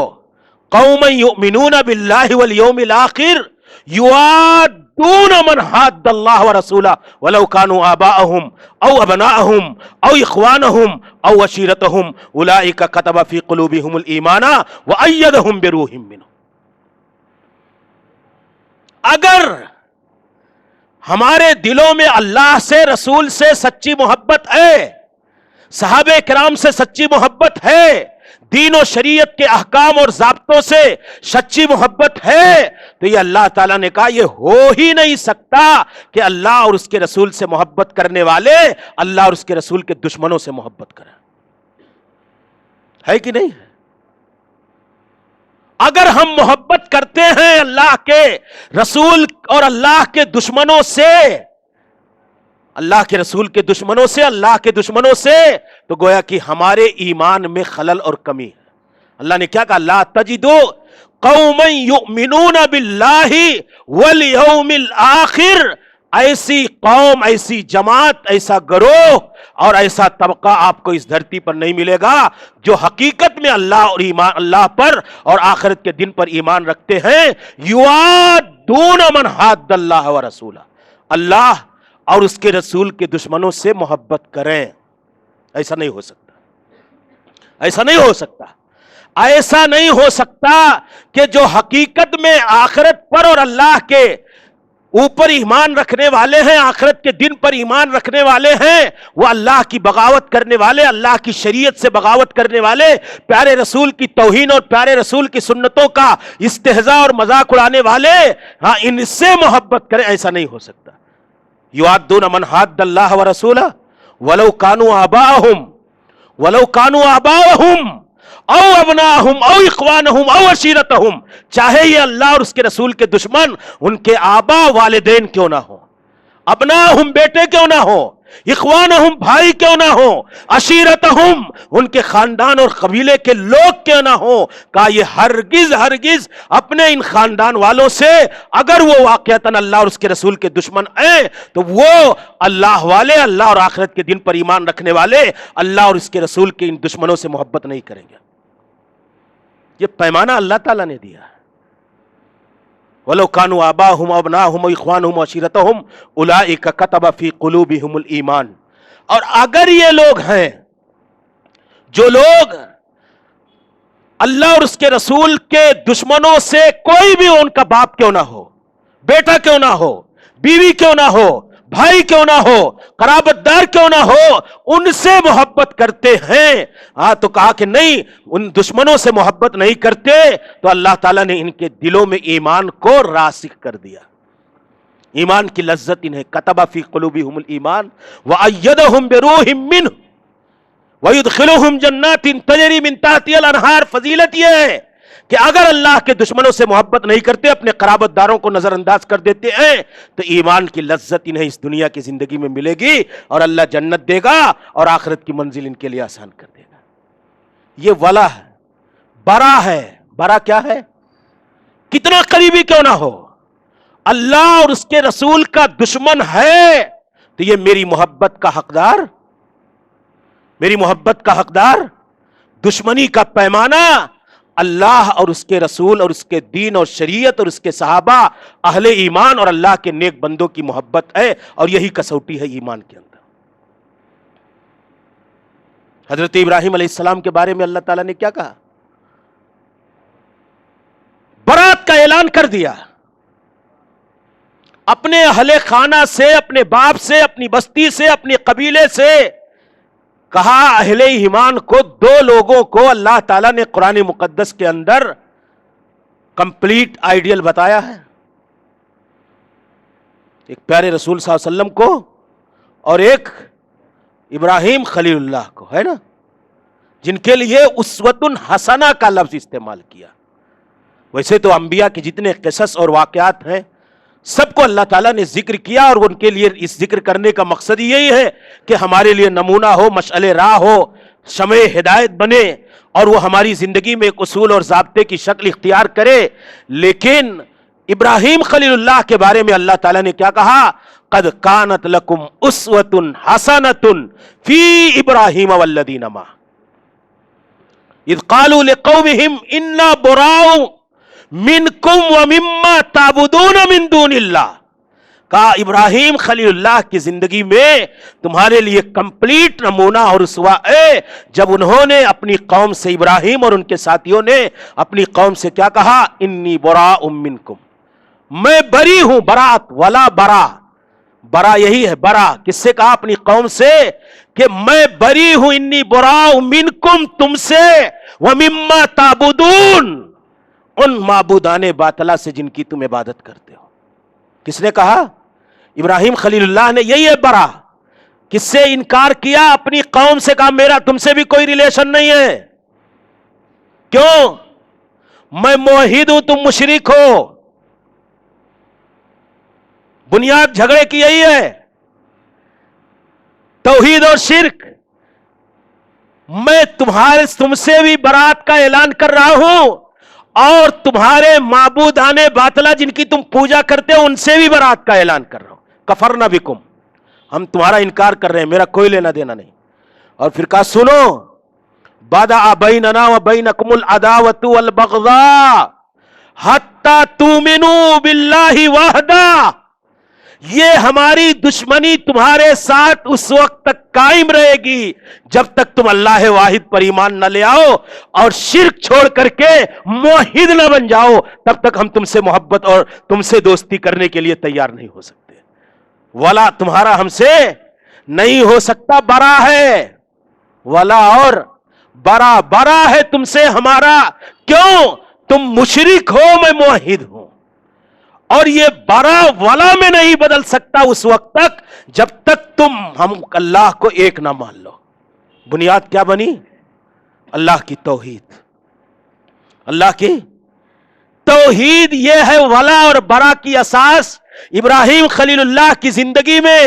قوما یؤمنون باللہ والیوم الآخر یوادون من حاد اللہ ورسولہ ولو کانوا آباءہم او ابناءہم او اخوانہم او عشیرتہم اولئک کتب فی قلوبہم الایمان وایدہم بروح منہ۔ اگر ہمارے دلوں میں اللہ سے، رسول سے سچی محبت ہے، صحابہ کرام سے سچی محبت ہے، دین و شریعت کے احکام اور ضابطوں سے سچی محبت ہے، تو یہ اللہ تعالیٰ نے کہا یہ ہو ہی نہیں سکتا کہ اللہ اور اس کے رسول سے محبت کرنے والے اللہ اور اس کے رسول کے دشمنوں سے محبت کریں۔ ہے کہ نہیں؟ اگر ہم محبت کرتے ہیں اللہ کے رسول اور اللہ کے دشمنوں سے، اللہ کے رسول کے دشمنوں سے، اللہ کے دشمنوں سے، تو گویا کہ ہمارے ایمان میں خلل اور کمی ہے۔ اللہ نے کیا کہا؟ لا تجدو قوما یؤمنون باللہ والیوم الآخر، ایسی قوم، ایسی جماعت، ایسا گروہ اور ایسا طبقہ آپ کو اس دھرتی پر نہیں ملے گا جو حقیقت میں اللہ اور ایمان، اللہ پر اور آخرت کے دن پر ایمان رکھتے ہیں۔ یوادون من حاد اللہ ورسولہ، اللہ اور اس کے رسول کے دشمنوں سے محبت کریں۔ ایسا نہیں ہو سکتا، ایسا نہیں ہو سکتا، ایسا نہیں ہو سکتا کہ جو حقیقت میں آخرت پر اور اللہ کے اوپر ایمان رکھنے والے ہیں، آخرت کے دن پر ایمان رکھنے والے ہیں، وہ اللہ کی بغاوت کرنے والے، اللہ کی شریعت سے بغاوت کرنے والے، پیارے رسول کی توہین اور پیارے رسول کی سنتوں کا استہزاء اور مذاق اڑانے والے، ہاں ان سے محبت کریں۔ ایسا نہیں ہو سکتا۔ یوادون من حاد اللہ ورسولہ ولو کانوا آباءہم او ابناءہم او اخوانہم او عشیرتہم، چاہے یہ اللہ اور اس کے رسول کے دشمن ان کے آبا والدین کیوں نہ ہو، ابناءہم بیٹے کیوں نہ ہو، اخوانہم بھائی کیوں نہ ہو، عشیرتہم ان کے خاندان اور قبیلے کے لوگ کیوں نہ ہو، کہا یہ ہرگز اپنے ان خاندان والوں سے اگر وہ واقعتاً اللہ اور اس کے رسول کے دشمن ہیں تو وہ اللہ والے، اللہ اور آخرت کے دن پر ایمان رکھنے والے اللہ اور اس کے رسول کے ان دشمنوں سے محبت نہیں کریں گے۔ یہ پیمانہ اللہ تعالیٰ نے دیا ہے۔ وَلَوْ كَانُوا آبَاءَهُمْ وَأَبْنَاءَهُمْ وَإِخْوَانُهُمْ وَعَشِيرَتَهُمْ أُولَئِكَ كَتَبَ فِي قُلُوبِهِمُ الْإِيمَانَ۔ اور اگر یہ لوگ ہیں جو لوگ اللہ اور اس کے رسول کے دشمنوں سے، کوئی بھی ان کا باپ کیوں نہ ہو، بیٹا کیوں نہ ہو، بیوی کیوں نہ ہو، بھائی کیوں نہ ہو، قرابت دار کیوں نہ ہو، ان سے محبت کرتے ہیں، تو کہا کہ نہیں، ان دشمنوں سے محبت نہیں کرتے، تو اللہ تعالیٰ نے ان کے دلوں میں ایمان کو راسخ کر دیا، ایمان کی لذت انہیں کتب فی قلوبہم الایمان وأیدہم بروح منہ وَيُدْخِلُهُمْ جَنَّاتٍ تَجْرِي مِن تَحْتِهَا الْأَنْهَارُ۔ فضیلت یہ ہے کہ اگر اللہ کے دشمنوں سے محبت نہیں کرتے، اپنے قرابت داروں کو نظر انداز کر دیتے ہیں، تو ایمان کی لذت انہیں اس دنیا کی زندگی میں ملے گی اور اللہ جنت دے گا اور آخرت کی منزل ان کے لیے آسان کر دے گا۔ یہ ولا ہے، برا ہے۔ برا کیا ہے؟ کتنا قریبی کیوں نہ ہو، اللہ اور اس کے رسول کا دشمن ہے تو یہ میری محبت کا حقدار، میری محبت کا حقدار۔ دشمنی کا پیمانہ اللہ اور اس کے رسول اور اس کے دین اور شریعت اور اس کے صحابہ، اہل ایمان اور اللہ کے نیک بندوں کی محبت ہے، اور یہی کسوٹی ہے ایمان کے اندر۔ حضرت ابراہیم علیہ السلام کے بارے میں اللہ تعالیٰ نے کیا کہا؟ برات کا اعلان کر دیا. اپنے اہل خانہ سے، اپنے باپ سے، اپنی بستی سے، اپنے قبیلے سے کہا. اہل ایمان کو، دو لوگوں کو اللہ تعالیٰ نے قرآن مقدس کے اندر کمپلیٹ آئیڈیل بتایا ہے. ایک پیارے رسول صلی اللہ علیہ وسلم کو اور ایک ابراہیم خلیل اللہ کو، ہے نا، جن کے لیے اسوۃ حسنہ کا لفظ استعمال کیا. ویسے تو انبیاء کے جتنے قصص اور واقعات ہیں سب کو اللہ تعالیٰ نے ذکر کیا، اور ان کے لیے اس ذکر کرنے کا مقصد یہی ہے کہ ہمارے لیے نمونہ ہو، مشعل راہ ہو، شمع ہدایت بنے، اور وہ ہماری زندگی میں ایک اصول اور ضابطے کی شکل اختیار کرے. لیکن ابراہیم خلیل اللہ کے بارے میں اللہ تعالیٰ نے کیا کہا؟ قد کانت لکم اسوۃ حسنۃ فی ابراہیم والذین معہ اذ قالوا لقومہم انا براء منکم ومما تعبدون من دون اللہ. کہا ابراہیم خلیل اللہ کی زندگی میں تمہارے لیے کمپلیٹ نمونہ اور اسوہ ہے جب انہوں نے اپنی قوم سے، ابراہیم اور ان کے ساتھیوں نے اپنی قوم سے کیا کہا؟ انی براء منکم، میں بری ہوں. برات ولا برا، برا یہی ہے. برا کس سے کہا؟ اپنی قوم سے، کہ میں بری ہوں. انی براء منکم، تم سے، ومما تعبدون، ان معبودان باطلہ سے جن کی تم عبادت کرتے ہو. کس نے کہا؟ ابراہیم خلیل اللہ نے. یہی ہے برا. کس سے انکار کیا؟ اپنی قوم سے. کہا میرا تم سے بھی کوئی ریلیشن نہیں ہے. کیوں؟ میں موحد ہوں، تم مشرک ہو. بنیاد جھگڑے کی یہی ہے، توحید اور شرک. میں تم سے بھی برات کا اعلان کر رہا ہوں، اور تمہارے معبودان باطلہ جن کی تم پوجا کرتے ہو ان سے بھی برات کا اعلان کر رہا ہوں. کفرنا بکم، ہم تمہارا انکار کر رہے ہیں، میرا کوئی لینا دینا نہیں. اور پھر کہا سنو، بدا بیننا و بینکم العداوۃ والبغضاء حتی تؤمنوا باللہ وحدہ. یہ ہماری دشمنی تمہارے ساتھ اس وقت تک قائم رہے گی جب تک تم اللہ واحد پر ایمان نہ لے آؤ اور شرک چھوڑ کر کے موحد نہ بن جاؤ. تب تک ہم تم سے محبت اور تم سے دوستی کرنے کے لیے تیار نہیں ہو سکتے. ولا تمہارا ہم سے نہیں ہو سکتا. برا ہے ولا، اور برا، برا ہے تم سے ہمارا. کیوں؟ تم مشرک ہو، میں موحد ہوں. اور یہ برا ولا میں نہیں بدل سکتا اس وقت تک جب تک تم ہم اللہ کو ایک نہ مان لو. بنیاد کیا بنی؟ اللہ کی توحید. اللہ کی توحید یہ ہے ولا اور برا کی اساس ابراہیم خلیل اللہ کی زندگی میں.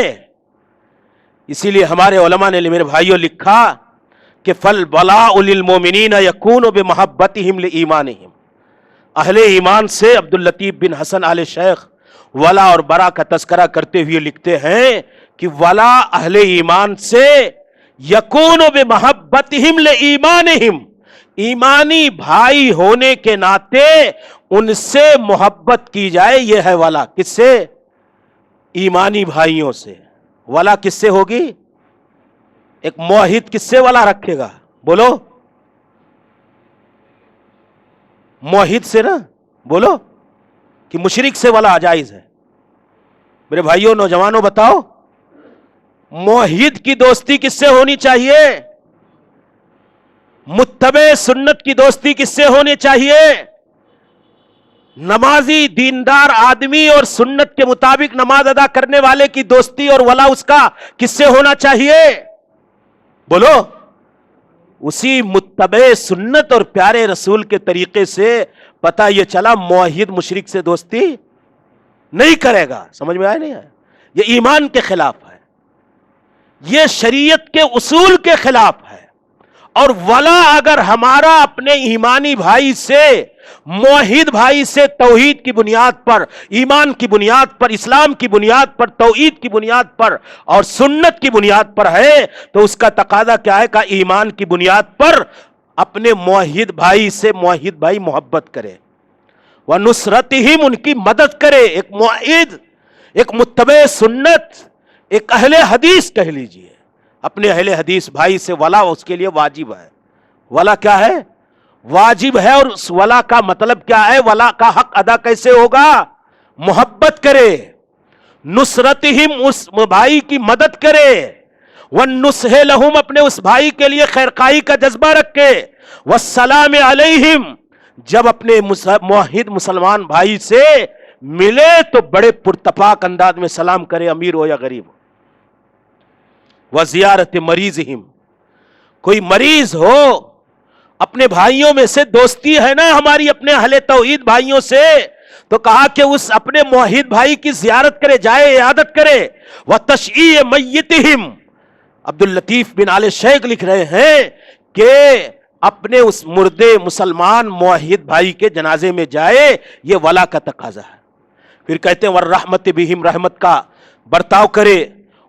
اسی لیے ہمارے علماء نے میرے بھائیوں لکھا کہ فالولاء للمؤمنین یکون بمحبتہم لایمانہم. اہل ایمان سے عبد اللطیف بن حسن آل شیخ ولا اور برا کا تذکرہ کرتے ہوئے لکھتے ہیں کہ ولا اہل ایمان سے یکون بمحبتہم لایمانہم، ایمانی بھائی ہونے کے ناطے ان سے محبت کی جائے، یہ ہے ولا. کس سے؟ ایمانی بھائیوں سے. ولا کس سے ہوگی؟ ایک موحد کس سے ولا رکھے گا؟ بولو، موحد سے نا. بولو کہ مشرک سے ولا جائز ہے. میرے بھائیوں نوجوانوں بتاؤ، موحد کی دوستی کس سے ہونی چاہیے؟ متبع سنت کی دوستی کس سے ہونی چاہیے؟ نمازی دیندار آدمی اور سنت کے مطابق نماز ادا کرنے والے کی دوستی اور ولا اس کا کس سے ہونا چاہیے؟ بولو. اسی متبع سنت اور پیارے رسول کے طریقے سے پتہ یہ چلا موحد مشرک سے دوستی نہیں کرے گا. سمجھ میں آیا نہیں ہے؟ یہ ایمان کے خلاف ہے، یہ شریعت کے اصول کے خلاف ہے. اور ولا اگر ہمارا اپنے ایمانی بھائی سے، موحد بھائی سے توحید کی بنیاد پر، ایمان کی بنیاد پر، اسلام کی بنیاد پر، توحید کی بنیاد پر اور سنت کی بنیاد پر ہے تو اس کا تقاضا کیا ہے کہ ایمان کی بنیاد پر اپنے موحد بھائی سے موحد بھائی محبت کرے، وَنُصْرَتِهِمْ، ان کی مدد کرے. ایک موحد، ایک متبع سنت، ایک اہل حدیث کہہ لیجئے، اپنے اہل حدیث بھائی سے ولا اس کے لیے واجب ہے. ولا کیا ہے؟ واجب ہے. اور اس ولا کا مطلب کیا ہے؟ ولا کا حق ادا کیسے ہوگا؟ محبت کرے، نصرتہم اس بھائی کی مدد کرے، والنصح لہم اپنے اس بھائی کے لیے خیرخواہی کا جذبہ رکھے، والسلام علیہم جب اپنے موحد مسلمان بھائی سے ملے تو بڑے پرتپاک انداز میں سلام کرے، امیر ہو یا غریب ہو. وزیارت مریضہم کوئی مریض ہو، اپنے بھائیوں میں سے دوستی ہے نا ہماری اپنے اہل توحید بھائیوں سے، تو کہا کہ اس اپنے موحد بھائی کی زیارت کرے، جائے عیادت کرے. وتشییع میتہم عبد اللطیف بن آل شیخ لکھ رہے ہیں کہ اپنے اس مردے مسلمان موحد بھائی کے جنازے میں جائے، یہ ولا کا تقاضا ہے. پھر کہتے ہیں والرحمت بہم رحمت کا برتاؤ کرے،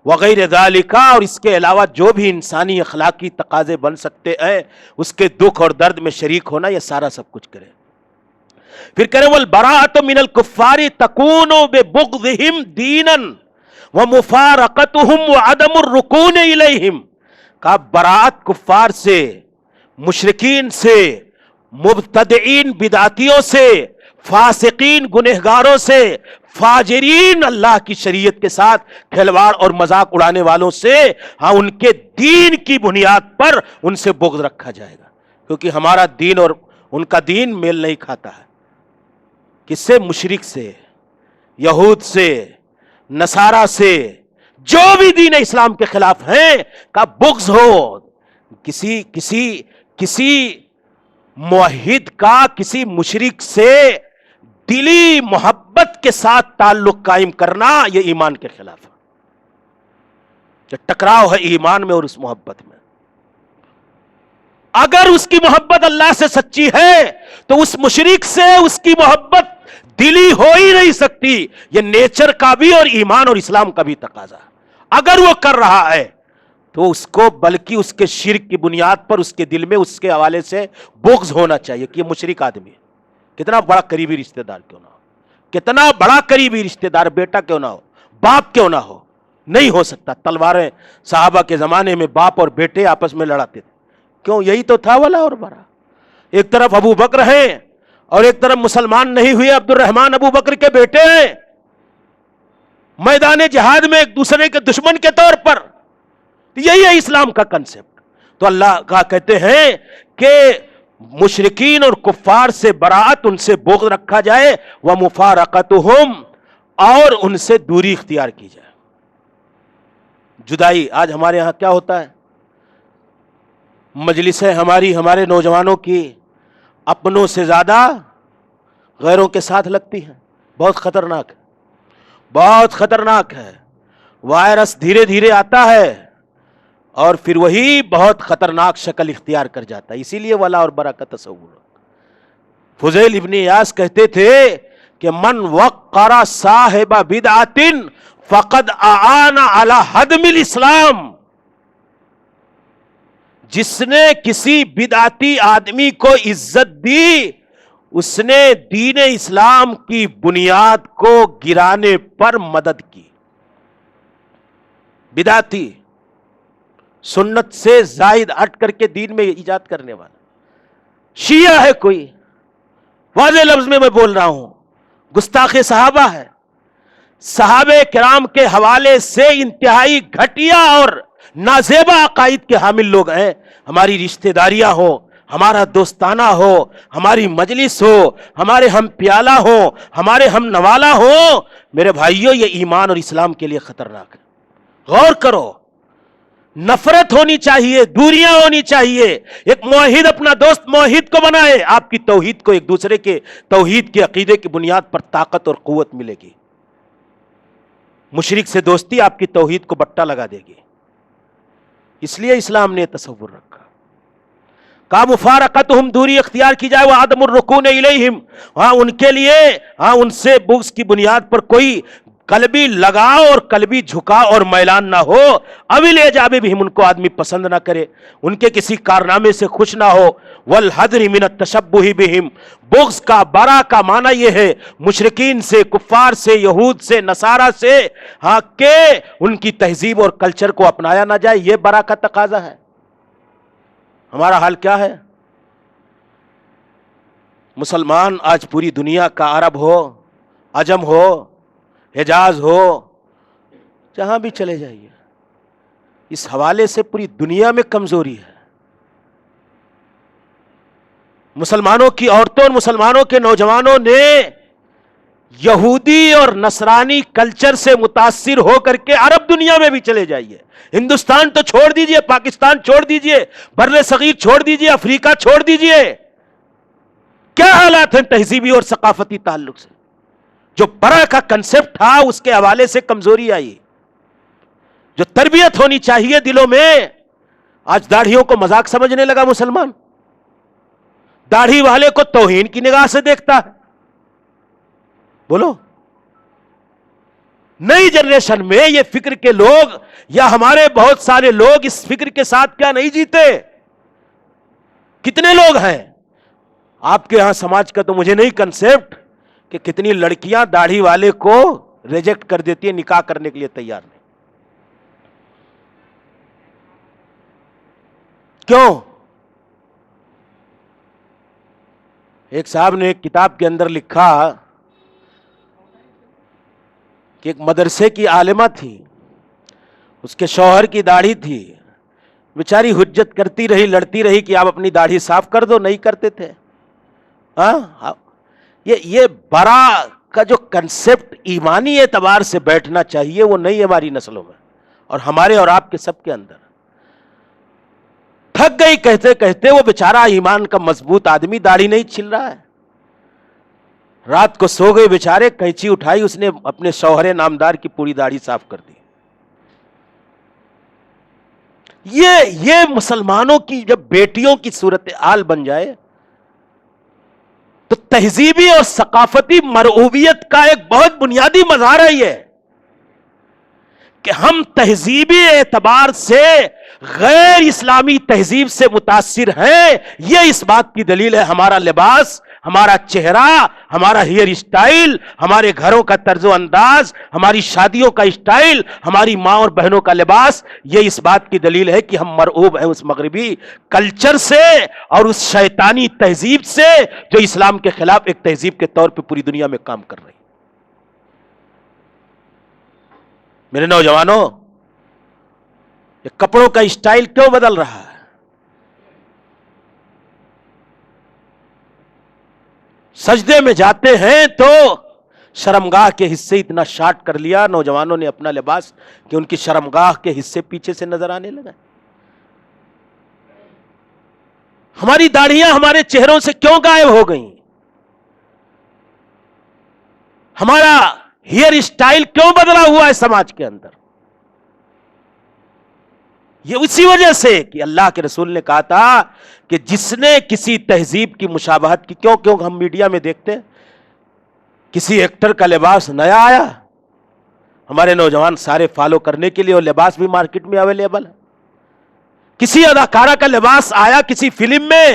وغیر ذالک اور اس کے علاوہ جو بھی انسانی اخلاقی تقاضے بن سکتے ہیں اس کے دکھ اور درد میں شریک ہونا، یہ سارا سب کچھ کرے. پھر کرے والبراءۃ من الکفار تکون ببغضہم دینا ومفارقتہم وعدم الرکون الیہم. کہا براءت کفار سے، مشرکین سے، مبتدعین بدعتیوں سے، فاسقین گنہگاروں سے، فاجرین اللہ کی شریعت کے ساتھ کھلواڑ اور مذاق اڑانے والوں سے، ہاں ان کے دین کی بنیاد پر ان سے بغض رکھا جائے گا، کیونکہ ہمارا دین اور ان کا دین میل نہیں کھاتا ہے. کس سے؟ مشرک سے، یہود سے، نصارہ سے، جو بھی دین اسلام کے خلاف ہیں کا بغض ہو. کسی موحد کا کسی مشرک سے دلی محبت کے ساتھ تعلق قائم کرنا یہ ایمان کے خلاف ہے. یہ ٹکراؤ ہے ایمان میں اور اس محبت میں. اگر اس کی محبت اللہ سے سچی ہے تو اس مشرک سے اس کی محبت دلی ہو ہی نہیں سکتی. یہ نیچر کا بھی اور ایمان اور اسلام کا بھی تقاضا ہے. اگر وہ کر رہا ہے تو اس کو بلکہ اس کے شرک کی بنیاد پر اس کے دل میں اس کے حوالے سے بغض ہونا چاہیے کہ یہ مشرک آدمی ہے. کتنا بڑا قریبی رشتہ دار کیوں نہ ہو، کتنا بڑا قریبی رشتہ دار بیٹا کیوں نہ ہو، باپ کیوں نہ ہو، نہیں ہو سکتا. تلواریں صحابہ کے زمانے میں باپ اور بیٹے آپس میں لڑاتے تھے. کیوں؟ یہی تو تھا ولا اور برا. ایک طرف ابو بکر ہیں اور ایک طرف مسلمان نہیں ہوئے عبد الرحمن ابو بکر کے بیٹے ہیں، میدان جہاد میں ایک دوسرے کے دشمن کے طور پر. یہی ہے اسلام کا کنسپٹ. تو اللہ کا کہتے ہیں کہ مشرکین اور کفار سے براءت، ان سے بغض رکھا جائے، ومفارقتہم اور ان سے دوری اختیار کی جائے. جدائی آج ہمارے یہاں کیا ہوتا ہے؟ مجلسیں ہمارے نوجوانوں کی اپنوں سے زیادہ غیروں کے ساتھ لگتی ہیں. بہت خطرناک ہے، بہت خطرناک ہے. وائرس دھیرے دھیرے آتا ہے اور پھر وہی بہت خطرناک شکل اختیار کر جاتا ہے. اسی لیے ولا اور برا کا تصور. فضیل ابن ایاس کہتے تھے کہ من وقر صاحب بدعت فقد اعان علی ہدم الاسلام. جس نے کسی بدعتی آدمی کو عزت دی اس نے دین اسلام کی بنیاد کو گرانے پر مدد کی. بدعتی سنت سے زائد ہٹ کر کے دین میں ایجاد کرنے والا شیعہ ہے کوئی، واضح لفظ میں بول رہا ہوں، گستاخ صحابہ ہے، صحابہ کرام کے حوالے سے انتہائی گھٹیا اور نازیبا عقائد کے حامل لوگ ہیں. ہماری رشتہ داریاں ہو، ہمارا دوستانہ ہو، ہماری مجلس ہو، ہمارے ہم پیالہ ہو، ہمارے ہم نوالا ہو، میرے بھائیوں یہ ایمان اور اسلام کے لیے خطرناک ہے. غور کرو. نفرت ہونی چاہیے، دوریاں ہونی چاہیے. ایک موحد اپنا دوست موحد کو بنائے، آپ کی توحید کو ایک دوسرے کے توحید کے عقیدے کی بنیاد پر طاقت اور قوت ملے گی. مشرک سے دوستی آپ کی توحید کو بٹا لگا دے گی. اس لیے اسلام نے تصور رکھا. کہا مفارقتہم دوری اختیار کی جائے، وعدم الرکون الیہم ہاں ان کے لیے ہاں ان سے بغض کی بنیاد پر کوئی قلبی لگاؤ اور قلبی جھکاؤ اور میلان نہ ہو. اویل اعجاب بہم ان کو آدمی پسند نہ کرے، ان کے کسی کارنامے سے خوش نہ ہو. والحذر من التشبہ بہم بغض کا برا کا معنی یہ ہے مشرکین سے، کفار سے، یہود سے، نصارہ سے ہاں کہ ان کی تہذیب اور کلچر کو اپنایا نہ جائے. یہ برا کا تقاضا ہے. ہمارا حال کیا ہے؟ مسلمان آج پوری دنیا کا، عرب ہو، عجم ہو، حجاز ہو، جہاں بھی چلے جائیے، اس حوالے سے پوری دنیا میں کمزوری ہے. مسلمانوں کی عورتوں اور مسلمانوں کے نوجوانوں نے یہودی اور نصرانی کلچر سے متاثر ہو کر کے عرب دنیا میں بھی چلے جائیے، ہندوستان تو چھوڑ دیجئے، پاکستان چھوڑ دیجئے، بر صغیر چھوڑ دیجئے، افریقہ چھوڑ دیجئے، کیا حالات ہیں تہذیبی اور ثقافتی تعلق سے. جو برا کا کنسپٹ تھا اس کے حوالے سے کمزوری آئی، جو تربیت ہونی چاہیے دلوں میں، آج داڑھیوں کو مذاق سمجھنے لگا مسلمان، داڑھی والے کو توہین کی نگاہ سے دیکھتا ہے. بولو، نئی جنریشن میں یہ فکر کے لوگ یا ہمارے بہت سارے لوگ اس فکر کے ساتھ کیا نہیں جیتے؟ کتنے لوگ ہیں آپ کے ہاں سماج کا تو مجھے نہیں کنسپٹ کہ کتنی لڑکیاں داڑھی والے کو ریجیکٹ کر دیتی ہیں، نکاح کرنے کے لیے تیار نہیں. کیوں؟ ایک صاحب نے ایک کتاب کے اندر لکھا کہ ایک مدرسے کی عالمہ تھی، اس کے شوہر کی داڑھی تھی، بیچاری حجت کرتی رہی، لڑتی رہی کہ آپ اپنی داڑھی صاف کر دو، نہیں کرتے تھے. یہ برا کا جو کنسپٹ ایمانی اعتبار سے بیٹھنا چاہیے وہ نہیں ہے ہماری نسلوں میں اور ہمارے اور آپ کے سب کے اندر. تھک گئی کہتے کہتے وہ بیچارہ ایمان کا مضبوط آدمی داڑھی نہیں چھل رہا ہے، رات کو سو گئے بیچارے، قینچی اٹھائی، اس نے اپنے شوہر نامدار کی پوری داڑھی صاف کر دی. یہ مسلمانوں کی جب بیٹیوں کی صورتحال بن جائے تو تہذیبی اور ثقافتی مرعوبیت کا ایک بہت بنیادی مظاہر ہے یہ کہ ہم تہذیبی اعتبار سے غیر اسلامی تہذیب سے متاثر ہیں. یہ اس بات کی دلیل ہے ہمارا لباس، ہمارا چہرہ، ہمارا ہیئر اسٹائل، ہمارے گھروں کا طرز و انداز، ہماری شادیوں کا اسٹائل، ہماری ماں اور بہنوں کا لباس، یہ اس بات کی دلیل ہے کہ ہم مرعوب ہیں اس مغربی کلچر سے اور اس شیطانی تہذیب سے جو اسلام کے خلاف ایک تہذیب کے طور پہ پوری دنیا میں کام کر رہی. میرے نوجوانوں، یہ کپڑوں کا اسٹائل کیوں بدل رہا ہے؟ سجدے میں جاتے ہیں تو شرمگاہ کے حصے اتنا شارٹ کر لیا نوجوانوں نے اپنا لباس کہ ان کی شرمگاہ کے حصے پیچھے سے نظر آنے لگا. ہماری داڑھیاں ہمارے چہروں سے کیوں غائب ہو گئیں؟ ہمارا ہیئر اسٹائل کیوں بدلا ہوا ہے سماج کے اندر؟ یہ اسی وجہ سے کہ اللہ کے رسول نے کہا تھا کہ جس نے کسی تہذیب کی مشابہت کی، کیوں ہم میڈیا میں دیکھتے ہیں کسی ایکٹر کا لباس نیا آیا، ہمارے نوجوان سارے فالو کرنے کے لیے، اور لباس بھی مارکیٹ میں اویلیبل ہے. کسی اداکارہ کا لباس آیا کسی فلم میں،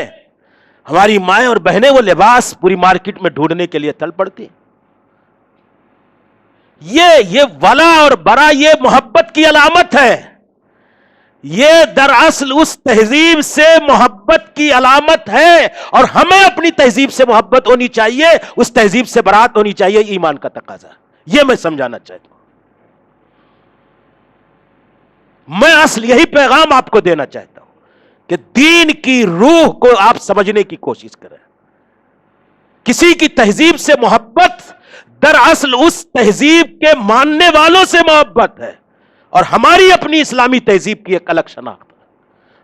ہماری مائیں اور بہنیں وہ لباس پوری مارکیٹ میں ڈھونڈنے کے لیے تل پڑتی. یہ ولا اور برا یہ محبت کی علامت ہے، یہ دراصل اس تہذیب سے محبت کی علامت ہے، اور ہمیں اپنی تہذیب سے محبت ہونی چاہیے، اس تہذیب سے برات ہونی چاہیے، ایمان کا تقاضا. یہ میں سمجھانا چاہتا ہوں. میں اصل یہی پیغام آپ کو دینا چاہتا ہوں کہ دین کی روح کو آپ سمجھنے کی کوشش کریں. کسی کی تہذیب سے محبت دراصل اس تہذیب کے ماننے والوں سے محبت ہے، اور ہماری اپنی اسلامی تہذیب کی ایک الگ شناخت ہے.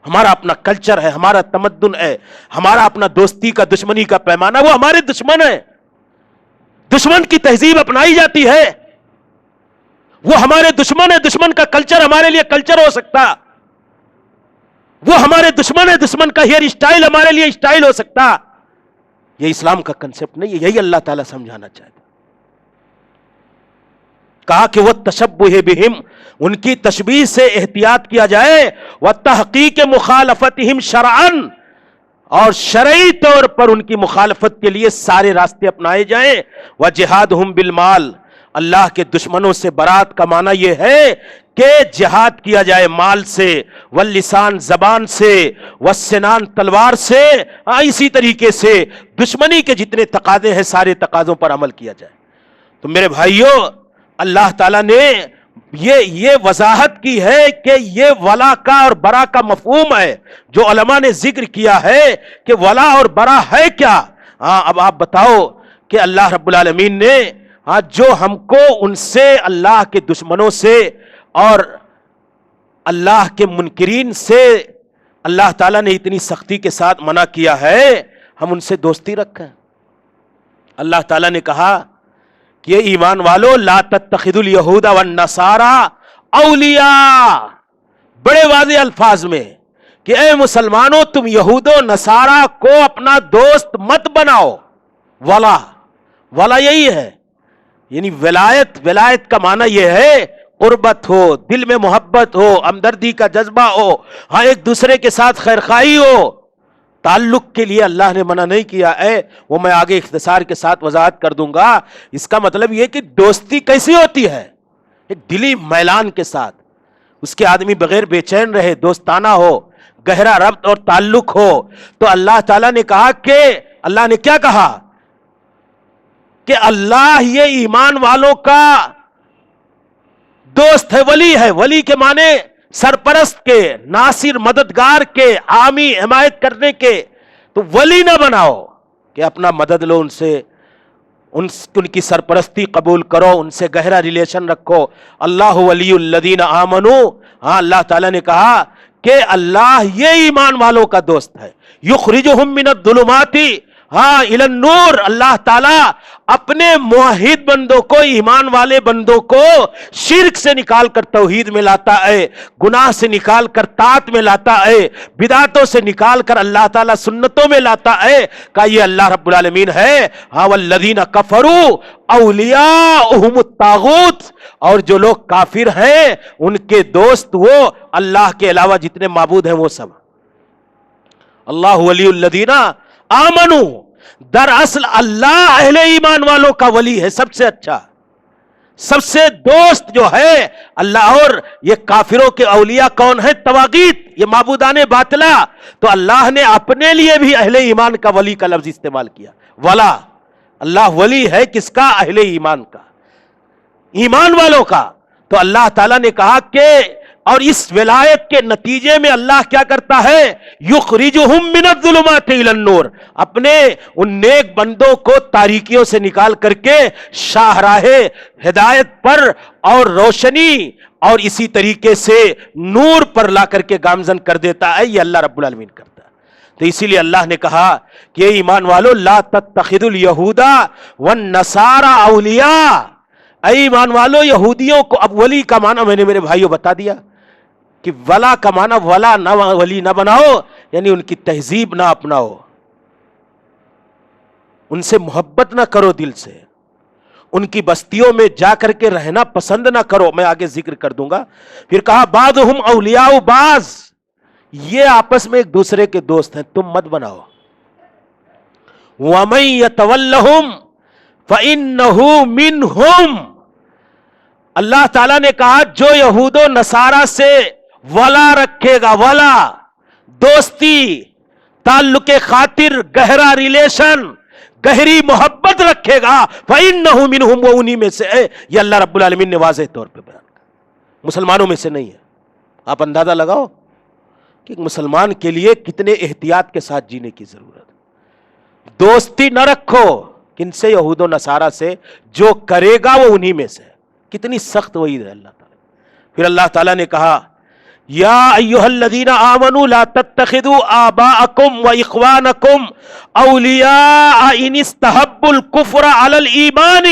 ہمارا اپنا کلچر ہے، ہمارا تمدن ہے، ہمارا اپنا دوستی کا دشمنی کا پیمانہ، وہ ہمارے دشمن ہیں. دشمن کی تہذیب اپنائی جاتی ہے، وہ ہمارے دشمن ہے. دشمن کا کلچر ہمارے لیے کلچر ہو سکتا، وہ ہمارے دشمن ہے. دشمن کا ہیئر اسٹائل ہمارے لیے اسٹائل ہو سکتا. یہ اسلام کا کنسپٹ نہیں ہے. یہی اللہ تعالیٰ سمجھانا چاہتا. کہا کہ وہ تشبہ بہم، ان کی تشبیہ سے احتیاط کیا جائے، وتحقیق مخالفتہم شرعا، اور شرعی طور پر ان کی مخالفت کے لیے سارے راستے اپنائے جائیں، وجہادہم بالمال، اللہ کے دشمنوں سے برات کا معنی یہ ہے کہ جہاد کیا جائے مال سے، واللسان زبان سے، والسنان تلوار سے، اسی طریقے سے دشمنی کے جتنے تقاضے ہیں سارے تقاضوں پر عمل کیا جائے۔ تو میرے بھائیوں، اللہ تعالیٰ نے یہ وضاحت کی ہے کہ یہ ولا کا اور برا کا مفہوم ہے جو علماء نے ذکر کیا ہے کہ ولا اور برا ہے کیا۔ اب آپ بتاؤ کہ اللہ رب العالمین نے جو ہم کو ان سے، اللہ کے دشمنوں سے اور اللہ کے منکرین سے اللہ تعالیٰ نے اتنی سختی کے ساتھ منع کیا ہے، ہم ان سے دوستی رکھیں۔ اللہ تعالیٰ نے کہا کہ ایمان والو لا تتخذوا الیہود والنصارى اولیاء، بڑے واضح الفاظ میں کہ اے مسلمانوں تم یہود و نصارہ کو اپنا دوست مت بناؤ۔ ولا یہی ہے، یعنی ولایت کا معنی یہ ہے قربت ہو، دل میں محبت ہو، ہمدردی کا جذبہ ہو، ایک دوسرے کے ساتھ خیرخواہی ہو۔ تعلق کے لیے اللہ نے منع نہیں کیا ہے، وہ میں آگے اختصار کے ساتھ وضاحت کر دوں گا۔ اس کا مطلب یہ کہ دوستی کیسی ہوتی ہے؟ ایک دلی میلان کے ساتھ، اس کے آدمی بغیر بے چین رہے، دوستانہ ہو، گہرا ربط اور تعلق ہو۔ تو اللہ تعالیٰ نے کہا کہ اللہ نے کیا کہا کہ اللہ یہ ایمان والوں کا دوست ہے، ولی ہے۔ ولی کے معنی سرپرست کے، ناصر مددگار کے، حامی حمایت کرنے کے۔ تو ولی نہ بناؤ کہ اپنا مدد لو ان سے، ان کی سرپرستی قبول کرو، ان سے گہرا ریلیشن رکھو۔ اللہ ولی الذین آمنوا، اللہ تعالیٰ نے کہا کہ اللہ یہ ایمان والوں کا دوست ہے۔ یخرجہم من الظلمات الی النور، اللہ تعالیٰ اپنے موحد بندوں کو، ایمان والے بندوں کو شرک سے نکال کر توحید میں لاتا ہے، گناہ سے نکال کر طاعت میں لاتا ہے، بدعتوں سے نکال کر اللہ تعالیٰ سنتوں میں لاتا ہے۔ کہ یہ اللہ رب العالمین ہے۔ والذین کفروا اولیاؤہم الطاغوت، اور جو لوگ کافر ہیں ان کے دوست وہ اللہ کے علاوہ جتنے معبود ہیں وہ سب۔ اللہ ولی الذین آمنو، دراصل اللہ اہل ایمان والوں کا ولی ہے، سب سے اچھا، سب سے دوست جو ہے اللہ۔ اور یہ کافروں کے اولیاء کون ہے؟ طواغیت، یہ معبودان باطلہ۔ تو اللہ نے اپنے لیے بھی اہل ایمان کا ولی کا لفظ استعمال کیا، ولا۔ اللہ ولی ہے کس کا؟ اہل ایمان کا، ایمان والوں کا۔ تو اللہ تعالیٰ نے کہا کہ اور اس ولایت کے نتیجے میں اللہ کیا کرتا ہے؟ یخرجہم من الظلمات الی النور، اپنے ان نیک بندوں کو تاریکیوں سے نکال کر کے شاہراہ ہدایت پر اور روشنی اور اسی طریقے سے نور پر لا کر کے گامزن کر دیتا ہے۔ یہ اللہ رب العالمین کرتا ہے۔ تو اسی لیے اللہ نے کہا کہ ایمان والو لا تتخذوا الیہود والنصارى اولیاء، اے ایمان والو یہودیوں کو، اب ولی کا معنی میں نے میرے بھائیوں بتا دیا کہ ولا کا معنی ولا نہ، ولی نہ بناؤ یعنی ان کی تہذیب نہ اپناؤ، ان سے محبت نہ کرو دل سے، ان کی بستیوں میں جا کر کے رہنا پسند نہ کرو۔ میں آگے ذکر کر دوں گا۔ پھر کہا بعضہم اولیاء بعض، یہ آپس میں ایک دوسرے کے دوست ہیں، تم مت بناؤ۔ وَمَن يَتَوَلَّهُمْ فَإِنَّهُ مِنْهُمْ، اللہ تعالیٰ نے کہا جو یہود و نصارہ سے ولا رکھے گا، ولا دوستی، تعلق خاطر، گہرا ریلیشن، گہری محبت رکھے گا، فَإِنَّهُ مِنْهُمْ، وہ انہی میں سے ہے۔ یہ اللہ رب العالمین نے واضح طور پہ بیان کیا، مسلمانوں میں سے نہیں ہے۔ آپ اندازہ لگاؤ کہ ایک مسلمان کے لیے کتنے احتیاط کے ساتھ جینے کی ضرورت ہے۔ دوستی نہ رکھو کن سے؟ یہود و نصارہ سے، جو کرے گا وہ انہی میں سے۔ کتنی سخت وعید ہے اللہ تعالیٰ۔ پھر اللہ تعالیٰ نے کہا یا ایھا الذین آمنوا لا تتخذوا آباءکم واخوانکم اولیاء ان استحبوا الکفر علی الایمان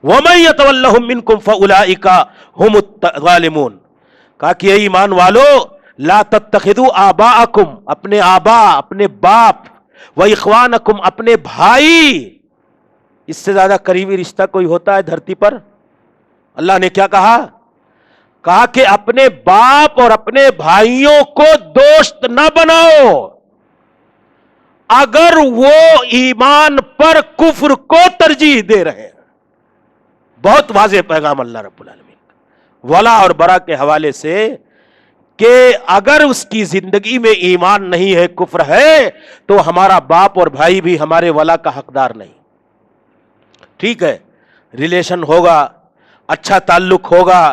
ومن یتولہم منکم فاولئک ھم الظالمون۔ کہا کہ اے ایمان والو لا تتخذوا آباءکم، اپنے آبا، اپنے باپ، واخوانکم، اپنے بھائی، اس سے زیادہ قریبی رشتہ کوئی ہوتا ہے دھرتی پر؟ اللہ نے کیا کہا؟ کہا کہ اپنے باپ اور اپنے بھائیوں کو دوست نہ بناؤ اگر وہ ایمان پر کفر کو ترجیح دے رہے ہیں۔ بہت واضح پیغام اللہ رب العالمین کا ولا اور برا کے حوالے سے کہ اگر اس کی زندگی میں ایمان نہیں ہے، کفر ہے، تو ہمارا باپ اور بھائی بھی ہمارے ولا کا حقدار نہیں. ٹھیک ہے، ریلیشن ہوگا، اچھا تعلق ہوگا،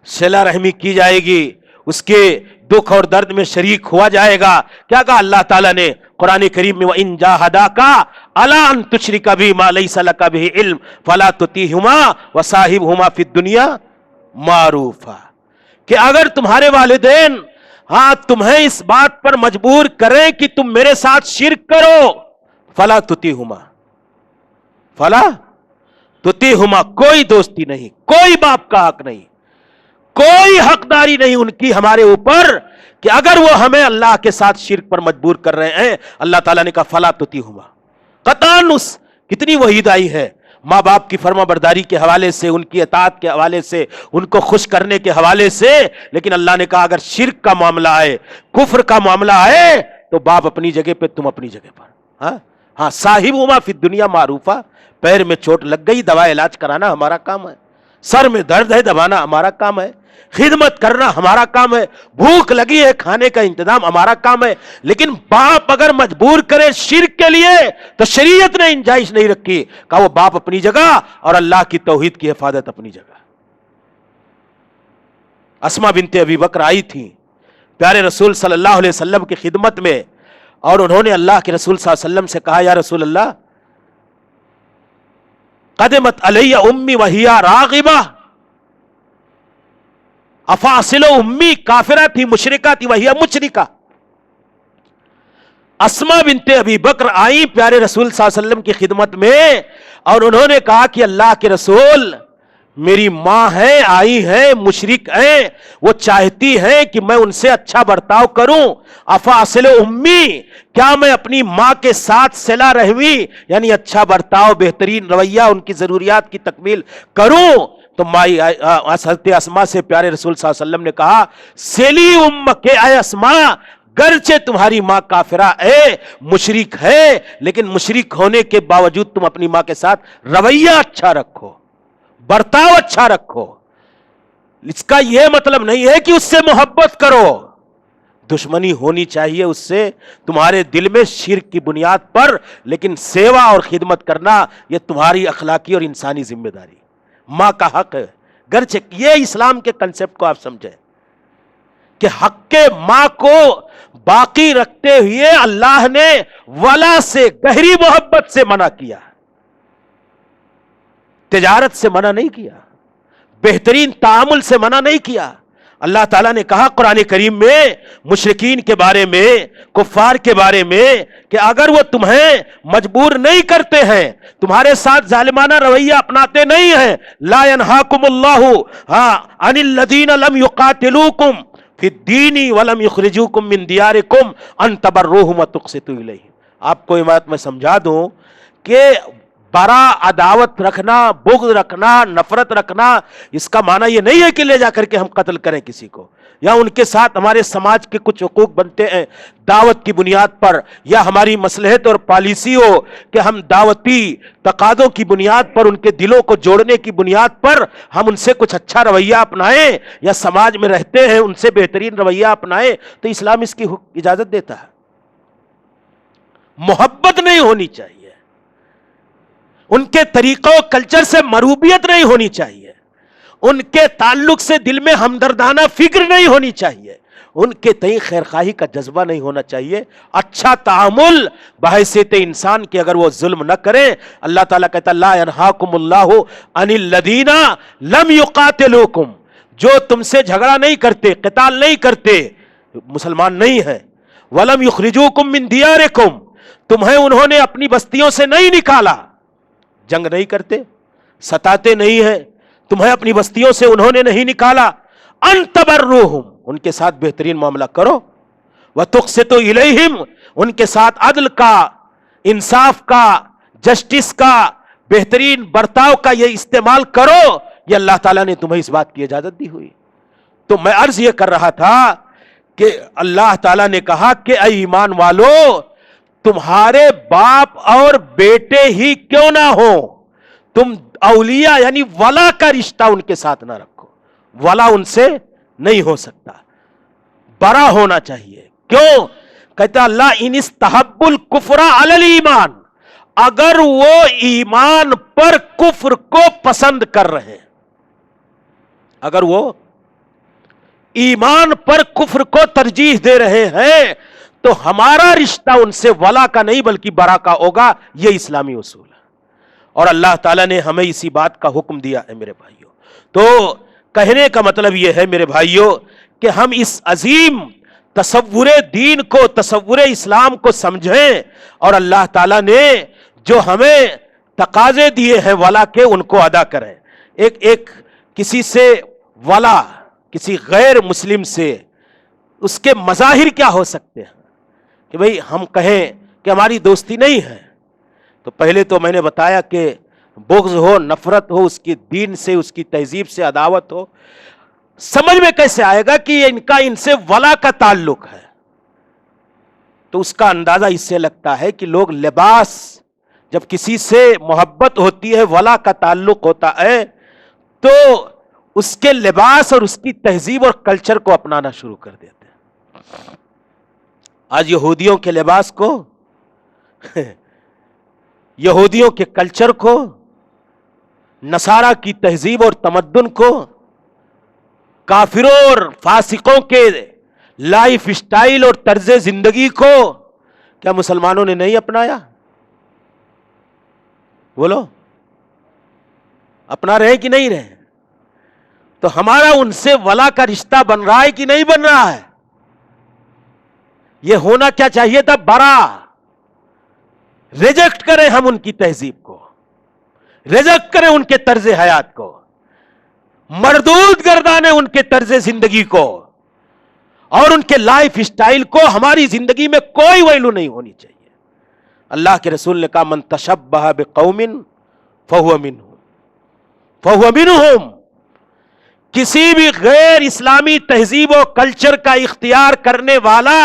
صلہ رحمی کی جائے گی، اس کے دکھ اور درد میں شریک ہوا جائے گا. کیا کہا اللہ تعالیٰ نے قرآن کریم میں، وَإِن جَاهَدَاكَ عَلَىٰ أَن تُشْرِكَ بِي مَا لَيْسَ لَكَ بِهِ عِلْمٌ فَلَا تُطِعْهُمَا وَصَاحِبْهُمَا فِي الدُّنْيَا مَعْرُوفًا. کہ اگر تمہارے والدین تمہیں اس بات پر مجبور کریں کہ تم میرے ساتھ شرک کرو، فَلَا تُطِعْهُمَا، فَلَا تُطِعْهُمَا، کوئی دوستی نہیں، کوئی باپ کا حق نہیں، کوئی حقداری نہیں ان کی ہمارے اوپر کہ اگر وہ ہمیں اللہ کے ساتھ شرک پر مجبور کر رہے ہیں. اللہ تعالیٰ نے کہا فلا تطیعہما، قطعاً کتنی وحید آئی ہے ماں باپ کی فرما برداری کے حوالے سے، ان کی اطاعت کے حوالے سے، ان کو خوش کرنے کے حوالے سے. لیکن اللہ نے کہا اگر شرک کا معاملہ ہے، کفر کا معاملہ ہے، تو باپ اپنی جگہ پہ، تم اپنی جگہ پر. ہاں صاحبہما فی الدنیا معروفا، پیر میں چوٹ لگ گئی، دوا علاج کرانا ہمارا کام ہے، سر میں درد ہے دبانا ہمارا کام ہے، خدمت کرنا ہمارا کام ہے، بھوک لگی ہے کھانے کا انتظام ہمارا کام ہے. لیکن باپ اگر مجبور کرے شرک کے لیے تو شریعت نے انجائش نہیں رکھی، کہا وہ باپ اپنی جگہ اور اللہ کی توحید کی حفاظت اپنی جگہ. اسما بنت ابی بکر آئی تھی پیارے رسول صلی اللہ علیہ وسلم کی خدمت میں، اور انہوں نے اللہ کے رسول صلی اللہ علیہ وسلم سے کہا یا رسول اللہ قدمت علی امی وہی راغبہ افاصلو امی، کافرہ تھی، مشرکہ تھی، وہی مشرکہ. اسما بنت ابی بکر آئی پیارے رسول صلی اللہ علیہ وسلم کی خدمت میں، اور انہوں نے کہا کہ اللہ کے رسول میری ماں ہے، آئی ہے، مشرک ہے، وہ چاہتی ہے کہ میں ان سے اچھا برتاؤ کروں. افاصلو امی، کیا میں اپنی ماں کے ساتھ صلہ رحمی یعنی اچھا برتاؤ، بہترین رویہ، ان کی ضروریات کی تکمیل کروں؟ تو مائی حضرت اسما سے پیارے رسول صلی اللہ علیہ وسلم نے کہا سیلی ام کے اے اسما، گرچہ تمہاری ماں کافرہ ہے، مشرک ہے، لیکن مشرک ہونے کے باوجود تم اپنی ماں کے ساتھ رویہ اچھا رکھو، برتاؤ اچھا رکھو. اس کا یہ مطلب نہیں ہے کہ اس سے محبت کرو، دشمنی ہونی چاہیے اس سے تمہارے دل میں شرک کی بنیاد پر، لیکن سیوا اور خدمت کرنا یہ تمہاری اخلاقی اور انسانی ذمہ داری، ماں کا حق ہے. گرچہ یہ اسلام کے کنسپٹ کو آپ سمجھیں کہ حق ماں کو باقی رکھتے ہوئے اللہ نے ولا سے، گہری محبت سے منع کیا، تجارت سے منع نہیں کیا، بہترین تعامل سے منع نہیں کیا. اللہ تعالیٰ نے کہا قرآن کریم میں مشرکین کے بارے میں، کفار کے بارے میں، کہ اگر وہ تمہیں مجبور نہیں کرتے ہیں، تمہارے ساتھ ظالمانہ رویہ اپناتے نہیں ہیں، لا ینہاکم اللہ عن الذین لم یقاتلوکم فی الدین ولم یخرجوکم من دیارکم ان تبروہم وتقسطوا الیہم. آپ کو یہ بات میں سمجھا دوں کہ برا عداوت رکھنا، بغض رکھنا، نفرت رکھنا، اس کا معنی یہ نہیں ہے کہ لے جا کر کے ہم قتل کریں کسی کو، یا ان کے ساتھ ہمارے سماج کے کچھ حقوق بنتے ہیں دعوت کی بنیاد پر، یا ہماری مصلحت اور پالیسی ہو کہ ہم دعوتی تقاضوں کی بنیاد پر، ان کے دلوں کو جوڑنے کی بنیاد پر ہم ان سے کچھ اچھا رویہ اپنائیں، یا سماج میں رہتے ہیں ان سے بہترین رویہ اپنائیں، تو اسلام اس کی اجازت دیتا ہے. محبت نہیں ہونی چاہیے، ان کے طریقوں کلچر سے مروبیت نہیں ہونی چاہیے، ان کے تعلق سے دل میں ہمدردانہ فکر نہیں ہونی چاہیے، ان کے تئیں خیرخواہی کا جذبہ نہیں ہونا چاہیے، اچھا تعامل بحیثیت انسان کے، اگر وہ ظلم نہ کریں. اللہ تعالیٰ کہتا لا ینہاکم اللہ عن الذین لم یقاتلوکم، جو تم سے جھگڑا نہیں کرتے، قتال نہیں کرتے، مسلمان نہیں ہیں، ولم یخرجوکم من دیارکم، تمہیں انہوں نے اپنی بستیوں سے نہیں نکالا، جنگ نہیں کرتے، ستاتے نہیں ہیں، تمہیں اپنی بستیوں سے انہوں نے نہیں نکالا، ان تبروہم، ان کے ساتھ بہترین معاملہ کرو، وتقسطوا الیہم، ان کے ساتھ عدل کا، انصاف کا، جسٹس کا، بہترین برتاؤ کا یہ استعمال کرو. یہ اللہ تعالیٰ نے تمہیں اس بات کی اجازت دی ہوئی. تو میں عرض یہ کر رہا تھا کہ اللہ تعالیٰ نے کہا کہ اے ایمان والو، تمہارے باپ اور بیٹے ہی کیوں نہ ہو، تم اولیاء یعنی ولا کا رشتہ ان کے ساتھ نہ رکھو، ولا ان سے نہیں ہو سکتا، برا ہونا چاہیے. کیوں؟ کہتا اللہ ان استحب الکفر علی الایمان، اگر وہ ایمان پر کفر کو پسند کر رہے ہیں، اگر وہ ایمان پر کفر کو ترجیح دے رہے ہیں تو ہمارا رشتہ ان سے ولا کا نہیں بلکہ برا کا ہوگا. یہ اسلامی اصول ہے اور اللہ تعالیٰ نے ہمیں اسی بات کا حکم دیا ہے میرے بھائیوں. تو کہنے کا مطلب یہ ہے میرے بھائیوں کہ ہم اس عظیم تصور دین کو، تصور اسلام کو سمجھیں اور اللہ تعالیٰ نے جو ہمیں تقاضے دیے ہیں ولا کے ان کو ادا کریں. ایک کسی سے ولا، کسی غیر مسلم سے اس کے مظاہر کیا ہو سکتے ہیں کہ بھئی ہم کہیں کہ ہماری دوستی نہیں ہے، تو پہلے تو میں نے بتایا کہ بغض ہو، نفرت ہو، اس کی دین سے، اس کی تہذیب سے عداوت ہو. سمجھ میں کیسے آئے گا کہ ان کا ان سے ولا کا تعلق ہے؟ تو اس کا اندازہ اس سے لگتا ہے کہ لوگ لباس، جب کسی سے محبت ہوتی ہے، ولا کا تعلق ہوتا ہے، تو اس کے لباس اور اس کی تہذیب اور کلچر کو اپنانا شروع کر دیتے ہیں. آج یہودیوں کے لباس کو، یہودیوں کے کلچر کو، نصارہ کی تہذیب اور تمدن کو، کافروں اور فاسقوں کے لائف سٹائل اور طرز زندگی کو کیا مسلمانوں نے نہیں اپنایا؟ بولو، اپنا رہے کہ نہیں رہے؟ تو ہمارا ان سے ولا کا رشتہ بن رہا ہے کہ نہیں بن رہا ہے؟ یہ ہونا کیا چاہیے تھا؟ برا. ریجیکٹ کریں ہم ان کی تہذیب کو، ریجیکٹ کریں ان کے طرز حیات کو، مردود گردانے ان کے طرز زندگی کو اور ان کے لائف سٹائل کو. ہماری زندگی میں کوئی ویلو نہیں ہونی چاہیے. اللہ کے رسول نے کہا من تشبہ بقوم فہو منہم، فہو منہم. کسی بھی غیر اسلامی تہذیب و کلچر کا اختیار کرنے والا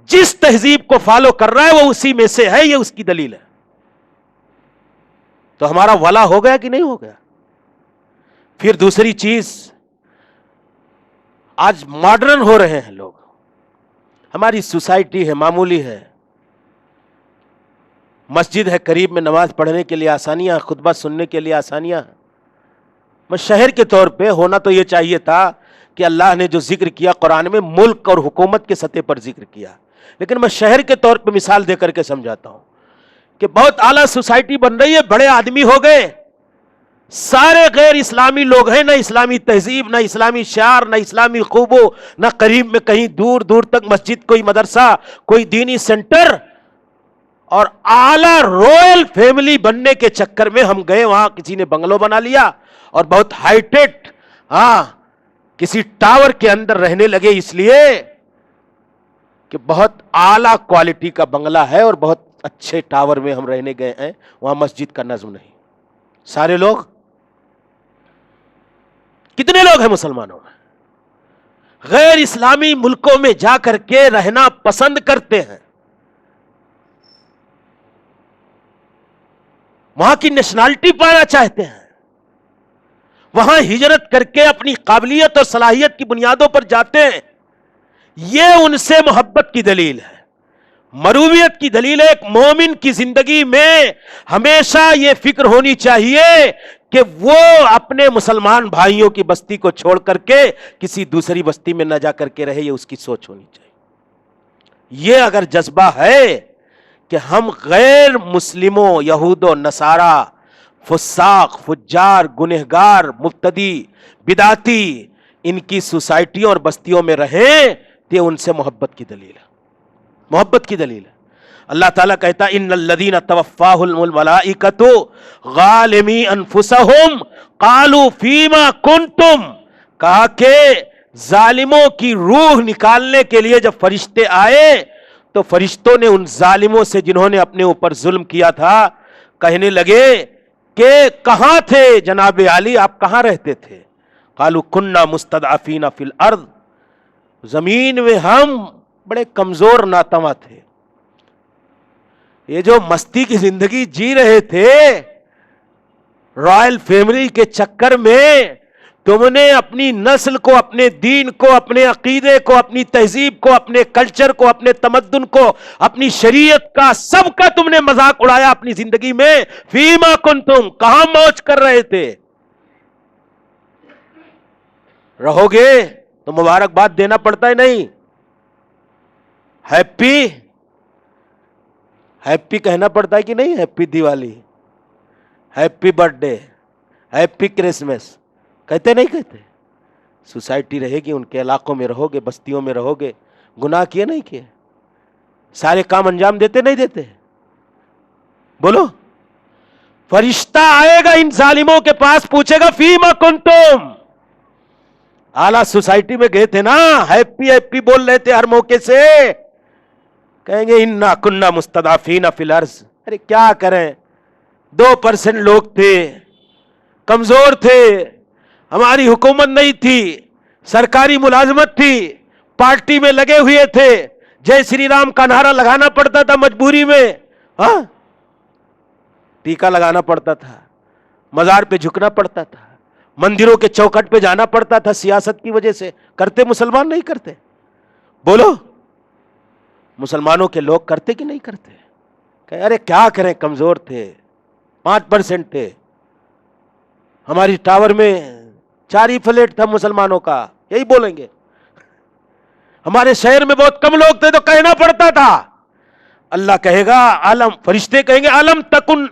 جس تہذیب کو فالو کر رہا ہے وہ اسی میں سے ہے. یہ اس کی دلیل ہے. تو ہمارا ولا ہو گیا کہ نہیں ہو گیا؟ پھر دوسری چیز، آج ماڈرن ہو رہے ہیں لوگ. ہماری سوسائٹی ہے، معمولی ہے، مسجد ہے قریب میں، نماز پڑھنے کے لیے آسانیاں، خطبہ سننے کے لیے آسانیاں. میں شہر کے طور پہ ہونا تو یہ چاہیے تھا کہ اللہ نے جو ذکر کیا قرآن میں ملک اور حکومت کے سطح پر ذکر کیا، لیکن میں شہر کے طور پہ مثال دے کر کے سمجھاتا ہوں کہ بہت اعلیٰ سوسائٹی بن رہی ہے، بڑے آدمی ہو گئے، سارے غیر اسلامی لوگ ہیں، نہ اسلامی تہذیب، نہ اسلامی شعار، نہ اسلامی خوبو، نہ قریب میں کہیں دور دور تک مسجد، کوئی مدرسہ، کوئی دینی سینٹر. اور اعلیٰ رویل فیملی بننے کے چکر میں ہم گئے وہاں، کسی نے بنگلو بنا لیا اور بہت ہائی ٹیک کسی ٹاور کے اندر رہنے لگے، اس لیے کہ بہت اعلیٰ کوالٹی کا بنگلہ ہے اور بہت اچھے ٹاور میں ہم رہنے گئے ہیں، وہاں مسجد کا نظم نہیں. سارے لوگ، کتنے لوگ ہیں مسلمانوں میں غیر اسلامی ملکوں میں جا کر کے رہنا پسند کرتے ہیں، وہاں کی نیشنلٹی پانا چاہتے ہیں، وہاں ہجرت کر کے اپنی قابلیت اور صلاحیت کی بنیادوں پر جاتے ہیں. یہ ان سے محبت کی دلیل ہے، مرویت کی دلیل ہے. ایک مومن کی زندگی میں ہمیشہ یہ فکر ہونی چاہیے کہ وہ اپنے مسلمان بھائیوں کی بستی کو چھوڑ کر کے کسی دوسری بستی میں نہ جا کر کے رہے. یہ اس کی سوچ ہونی چاہیے. یہ اگر جذبہ ہے کہ ہم غیر مسلموں، یہود و نصارہ، فساق، فجار، گنہگار، مبتدی، بدعتی ان کی سوسائٹیوں اور بستیوں میں رہیں، یہ ان سے محبت کی دلیل ہے، محبت کی دلیل ہے. اللہ تعالیٰ کہتا ہے ان الذین توفاہم الملائکۃ ظالمی انفسہم قالوا فیما کنتم. کہا کہ ظالموں کی روح نکالنے کے لیے جب فرشتے آئے تو فرشتوں نے ان ظالموں سے جنہوں نے اپنے اوپر ظلم کیا تھا کہنے لگے کہ کہاں تھے جناب علی، آپ کہاں رہتے تھے؟ قالوا کننا مستضعفین فی الارض، زمین میں ہم بڑے کمزور ناتواں تھے. یہ جو مستی کی زندگی جی رہے تھے رائل فیملی کے چکر میں تم نے اپنی نسل کو، اپنے دین کو، اپنے عقیدے کو، اپنی تہذیب کو، اپنے کلچر کو، اپنے تمدن کو، اپنی شریعت کا، سب کا تم نے مذاق اڑایا اپنی زندگی میں. فیما کنتم، کہاں موج کر رہے تھے؟ رہو گے تو مبارکباد دینا پڑتا ہے نہیں؟ ہیپی ہیپی کہنا پڑتا ہے کہ نہیں؟ Happy Diwali, happy birth day, happy Christmas کہتے نہیں کہتے؟ سوسائٹی رہے گی، ان کے علاقوں میں رہو گے، بستیوں میں رہو گے، گناہ کیے نہیں کیے؟ سارے کام انجام دیتے نہیں دیتے؟ بولو. فرشتہ آئے گا ان ظالموں کے پاس، پوچھے گا فیما کنتم. اعلیٰ سوسائٹی میں گئے تھے نا، ہیپی ہیپی بول رہے تھے ہر موقع سے، کہیں گے انا کننا مستضعفین فی الارض. ارے کیا کریں، 2% لوگ تھے، کمزور تھے، ہماری حکومت نہیں تھی، سرکاری ملازمت تھی، پارٹی میں لگے ہوئے تھے، جے شری رام کا نعرہ لگانا پڑتا تھا مجبوری میں، ہاں ٹیکا لگانا پڑتا تھا، مزار پہ جھکنا پڑتا تھا، مندروں کے چوکٹ پہ جانا پڑتا تھا سیاست کی وجہ سے. کرتے مسلمان نہیں کرتے؟ بولو. مسلمانوں کے لوگ کرتے کہ نہیں کرتے؟ کہ ارے کیا کریں، کمزور تھے، 5% تھے، ہماری ٹاور میں 4 ہی فلیٹ تھا مسلمانوں کا، یہی بولیں گے. ہمارے شہر میں بہت کم لوگ تھے تو کہنا پڑتا تھا. اللہ کہے گا عالم، فرشتے کہیں گے عالم تکن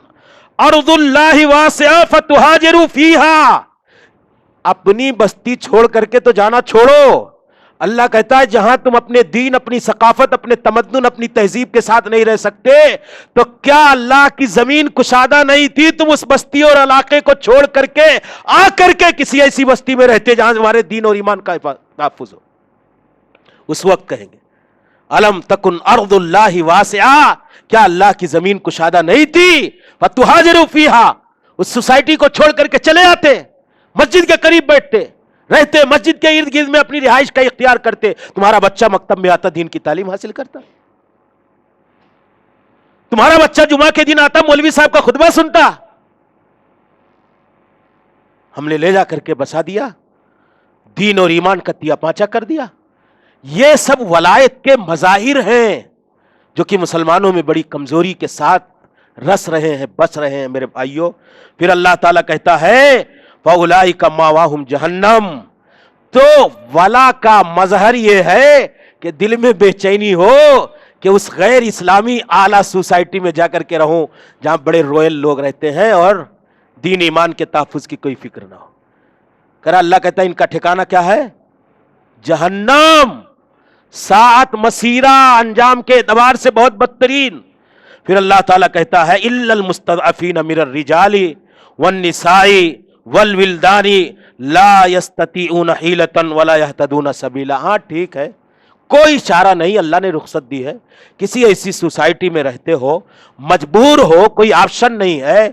ارض اللہ واسعہ فتہاجروا فیہا، اپنی بستی چھوڑ کر کے تو جانا چھوڑو. اللہ کہتا ہے جہاں تم اپنے دین، اپنی ثقافت، اپنے تمدن، اپنی تہذیب کے ساتھ نہیں رہ سکتے تو کیا اللہ کی زمین کشادہ نہیں تھی؟ تم اس بستی اور علاقے کو چھوڑ کر کے آ کر کے کسی ایسی بستی میں رہتے جہاں تمہارے دین اور ایمان کا تحفظ ہو. اس وقت کہیں گے الم تکن ارض اللہ واسعہ، کیا اللہ کی زمین کشادہ نہیں تھی؟ فتہاجروا فیہا، اس سوسائٹی کو چھوڑ کر کے چلے آتے، مسجد کے قریب بیٹھتے رہتے، مسجد کے ارد گرد میں اپنی رہائش کا اختیار کرتے، تمہارا بچہ مکتب میں آتا، دین کی تعلیم حاصل کرتا، تمہارا بچہ جمعہ کے دن آتا، مولوی صاحب کا خطبہ سنتا. ہم نے لے جا کر کے بسا دیا، دین اور ایمان کا تیا پانچا کر دیا. یہ سب ولایت کے مظاہر ہیں جو کہ مسلمانوں میں بڑی کمزوری کے ساتھ رس رہے ہیں، بس رہے ہیں میرے بھائیوں. پھر اللہ تعالیٰ کہتا ہے فَأُولَٰئِكَ مَأْوَاهُمْ جَهَنَّمُ، تو ولا کا مظہر یہ ہے کہ دل میں بے چینی ہو کہ اس غیر اسلامی اعلیٰ سوسائٹی میں جا کر کے رہوں جہاں بڑے رویل لوگ رہتے ہیں اور دین ایمان کے تحفظ کی کوئی فکر نہ ہو. کرا اللہ کہتا ہے ان کا ٹھکانہ کیا ہے؟ جہنم، ساعت مسیرہ، انجام کے اعتبار سے بہت بدترین. پھر اللہ تعالیٰ کہتا ہے الا المستضعفین من الرجال والنساء والولدان لا يستطيعون حیلۃ ولا يهتدون سبیلا. ہاں ٹھیک ہے، کوئی چارہ نہیں، اللہ نے رخصت دی ہے. کسی ایسی سوسائٹی میں رہتے ہو، مجبور ہو، کوئی آپشن نہیں ہے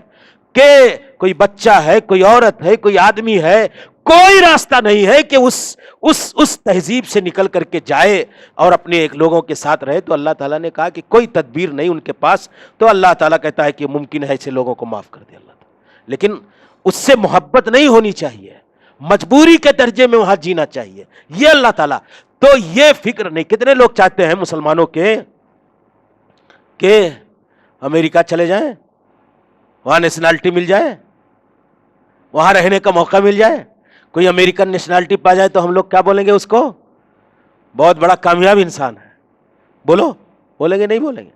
کہ کوئی بچہ ہے، کوئی عورت ہے، کوئی آدمی ہے، کوئی راستہ نہیں ہے کہ اس تہذیب سے نکل کر کے جائے اور اپنے ایک لوگوں کے ساتھ رہے. تو اللہ تعالیٰ نے کہا کہ کوئی تدبیر نہیں ان کے پاس، تو اللہ تعالیٰ کہتا ہے کہ ممکن ہے ایسے لوگوں کو معاف کر دے اللہ تعالیٰ، لیکن اس سے محبت نہیں ہونی چاہیے، مجبوری کے درجے میں وہاں جینا چاہیے. یہ اللہ تعالیٰ تو یہ فکر نہیں. کتنے لوگ چاہتے ہیں مسلمانوں کے کہ امریکہ چلے جائیں، وہاں نیشنلٹی مل جائے، وہاں رہنے کا موقع مل جائے، کوئی امریکن نیشنلٹی پا جائے تو ہم لوگ کیا بولیں گے اس کو؟ بہت بڑا کامیاب انسان ہے. بولو، بولیں گے نہیں بولیں گے؟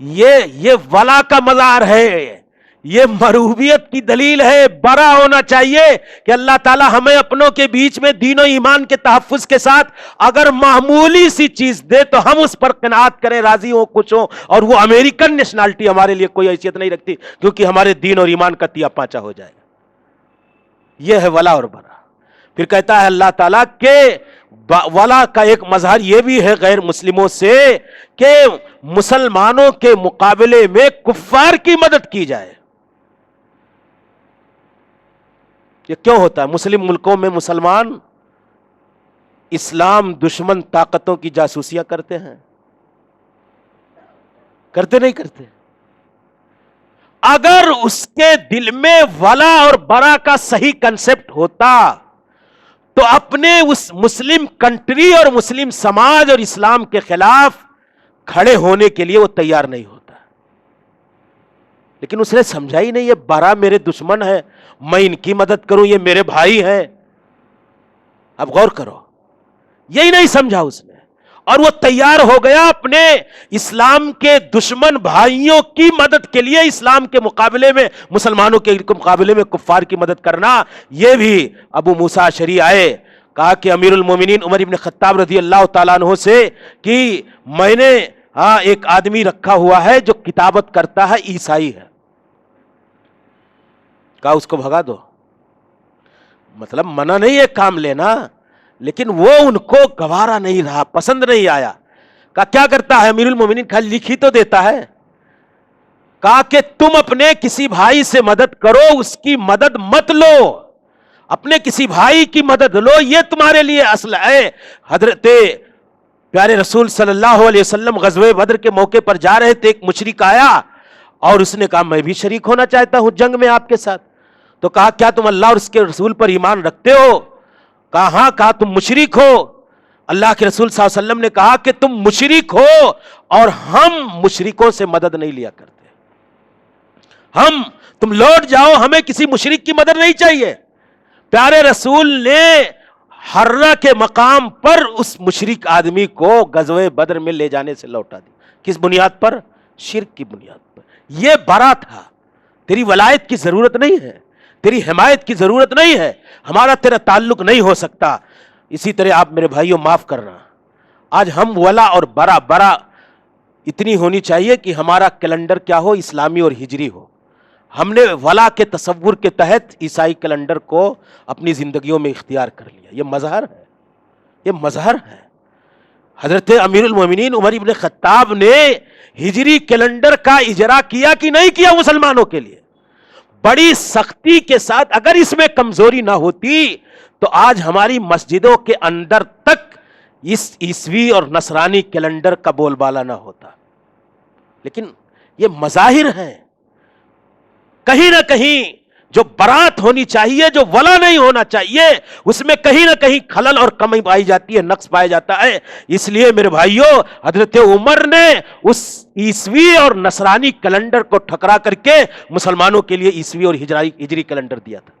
یہ ولا کا مظہر ہے، یہ مرحوبیت کی دلیل ہے. بڑا ہونا چاہیے کہ اللہ تعالیٰ ہمیں اپنوں کے بیچ میں دین و ایمان کے تحفظ کے ساتھ اگر معمولی سی چیز دے تو ہم اس پر قناعت کریں، راضی ہوں، خوش ہوں. اور وہ امریکن نیشنلٹی ہمارے لیے کوئی حیثیت نہیں رکھتی کیونکہ ہمارے دین اور ایمان کا تیا پانچا ہو جائے. یہ ہے ولا اور برا. پھر کہتا ہے اللہ تعالیٰ کہ ولا کا ایک مظہر یہ بھی ہے غیر مسلموں سے کہ مسلمانوں کے مقابلے میں کفار کی مدد کی جائے. یہ کیوں ہوتا ہے؟ مسلم ملکوں میں مسلمان اسلام دشمن طاقتوں کی جاسوسیاں کرتے ہیں، کرتے نہیں کرتے؟ اگر اس کے دل میں ولا اور برا کا صحیح کنسپٹ ہوتا تو اپنے اس مسلم کنٹری اور مسلم سماج اور اسلام کے خلاف کھڑے ہونے کے لیے وہ تیار نہیں ہوتا. لیکن اس نے سمجھا ہی نہیں یہ برا میرے دشمن ہے, میں ان کی مدد کروں, یہ میرے بھائی ہیں. اب غور کرو, یہی نہیں سمجھا اس نے, اور وہ تیار ہو گیا اپنے اسلام کے دشمن بھائیوں کی مدد کے لیے, اسلام کے مقابلے میں, مسلمانوں کے مقابلے میں کفار کی مدد کرنا. یہ بھی ابو موسیٰ اشعری آئے, کہا کہ امیر المومنین عمر ابن خطاب رضی اللہ تعالیٰ عنہ سے کہ میں نے ایک آدمی رکھا ہوا ہے جو کتابت کرتا ہے, عیسائی ہے, کہا اس کو بھگا دو. مطلب منع نہیں ہے کام لینا, لیکن وہ ان کو گوارا نہیں رہا, پسند نہیں آیا. کہا کیا کرتا ہے امیر المومنین؟ کہا لکھ ہی تو دیتا ہے. کہا کہ تم اپنے کسی بھائی سے مدد کرو, اس کی مدد مت لو, اپنے کسی بھائی کی مدد لو, یہ تمہارے لیے اصل ہے. حضرت پیارے رسول صلی اللہ علیہ وسلم غزوہ بدر کے موقع پر جا رہے تھے, ایک مشرک آیا اور اس نے کہا میں بھی شریک ہونا چاہتا ہوں جنگ میں آپ کے ساتھ. تو کہا کیا تم اللہ اور اس کے رسول پر ایمان رکھتے ہو؟ کہا ہاں. کہا تم مشرک ہو؟ اللہ کے رسول صلی اللہ علیہ وسلم نے کہا کہ تم مشرک ہو اور ہم مشرکوں سے مدد نہیں لیا کرتے. تم لوٹ جاؤ, ہمیں کسی مشرک کی مدد نہیں چاہیے. پیارے رسول نے حرہ کے مقام پر اس مشرک آدمی کو غزوہ بدر میں لے جانے سے لوٹا دی. کس بنیاد پر؟ شرک کی بنیاد پر. یہ برا تھا, تیری ولایت کی ضرورت نہیں ہے, تیری حمایت کی ضرورت نہیں ہے, ہمارا تیرا تعلق نہیں ہو سکتا. اسی طرح آپ میرے بھائیوں معاف کرنا, آج ہم ولا اور برا اتنی ہونی چاہیے کہ ہمارا کیلنڈر کیا ہو؟ اسلامی اور ہجری ہو. ہم نے ولا کے تصور کے تحت عیسائی کیلنڈر کو اپنی زندگیوں میں اختیار کر لیا. یہ مظہر ہے, یہ مظہر ہے. حضرت امیر المومنین عمر ابن خطاب نے ہجری کیلنڈر کا اجرا کیا کہ نہیں کیا مسلمانوں کے لیے؟ بڑی سختی کے ساتھ. اگر اس میں کمزوری نہ ہوتی تو آج ہماری مسجدوں کے اندر تک اس عیسوی اور نصرانی کیلنڈر کا بول بالا نہ ہوتا. لیکن یہ مظاہر ہیں, کہیں نہ کہیں جو برات ہونی چاہیے, جو ولا نہیں ہونا چاہیے, اس میں کہیں نہ کہیں خلل اور کمی پائی جاتی ہے, نقص پایا جاتا ہے. اس لیے میرے بھائیوں, حضرت عمر نے اس عیسوی اور نصرانی کیلنڈر کو ٹھکرا کر کے مسلمانوں کے لیے عیسوی اور ہجری کیلنڈر دیا تھا.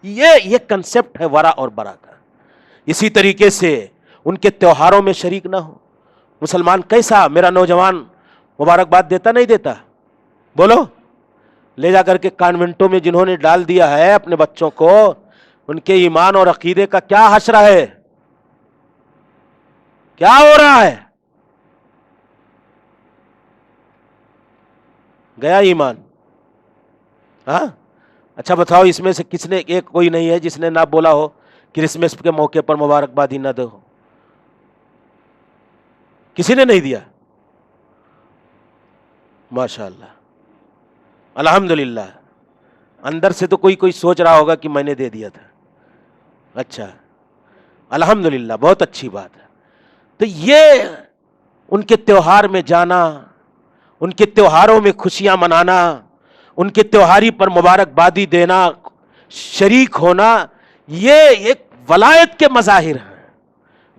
یہ کنسپٹ ہے ورا اور برا کا. اسی طریقے سے ان کے تیوہاروں میں شریک نہ ہو. مسلمان کیسا میرا نوجوان مبارکباد دیتا نہیں دیتا؟ بولو. لے جا کر کے کانوینٹوں میں جنہوں نے ڈال دیا ہے اپنے بچوں کو, ان کے ایمان اور عقیدے کا کیا حشر ہے؟ کیا ہو رہا ہے؟ گیا ایمان؟ ہاں اچھا بتاؤ, اس میں سے کس نے, ایک کوئی نہیں ہے جس نے نہ بولا ہو کرسمس کے موقع پر مبارکبادی نہ دو؟ کسی نے نہیں دیا؟ ماشاءاللہ, الحمدللہ. اندر سے تو کوئی سوچ رہا ہوگا کہ میں نے دے دیا تھا. اچھا الحمدللہ, بہت اچھی بات ہے. تو یہ ان کے تیوہار میں جانا, ان کے تیوہاروں میں خوشیاں منانا, ان کے تیوہاری پر مبارکبادی دینا, شریک ہونا, یہ ایک ولایت کے مظاہر ہیں.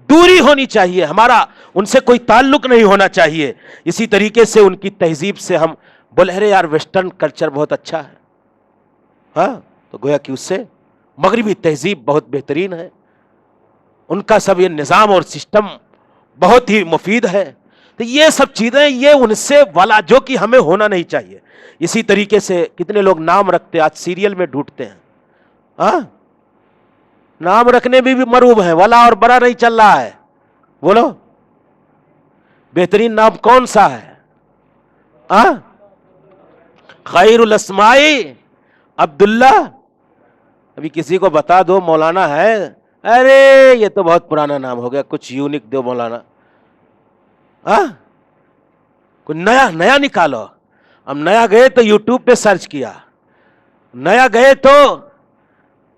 دوری ہونی چاہیے, ہمارا ان سے کوئی تعلق نہیں ہونا چاہیے. اسی طریقے سے ان کی تہذیب سے ہم بولے ارے یار ویسٹرن کلچر بہت اچھا ہے, ہاں تو گویا کہ اس سے مغربی تہذیب بہت بہترین ہے, ان کا سب یہ نظام اور سسٹم بہت ہی مفید ہے. تو یہ سب چیزیں یہ ان سے والا جو کہ ہمیں ہونا نہیں چاہیے. اسی طریقے سے کتنے لوگ نام رکھتے, آج سیریل میں ڈھونڈتے ہیں, ہاں نام رکھنے بھی مروب ہیں, ولا اور برا نہیں چل رہا ہے. بولو بہترین نام کون سا ہے؟ ہاں خیر الاسماء عبداللہ. ابھی کسی کو بتا دو مولانا ہے, ارے یہ تو بہت پرانا نام ہو گیا, کچھ یونک دو مولانا, ہاں کچھ نیا نکالو. ہم نیا گئے تو یوٹیوب پہ سرچ کیا, نیا گئے تو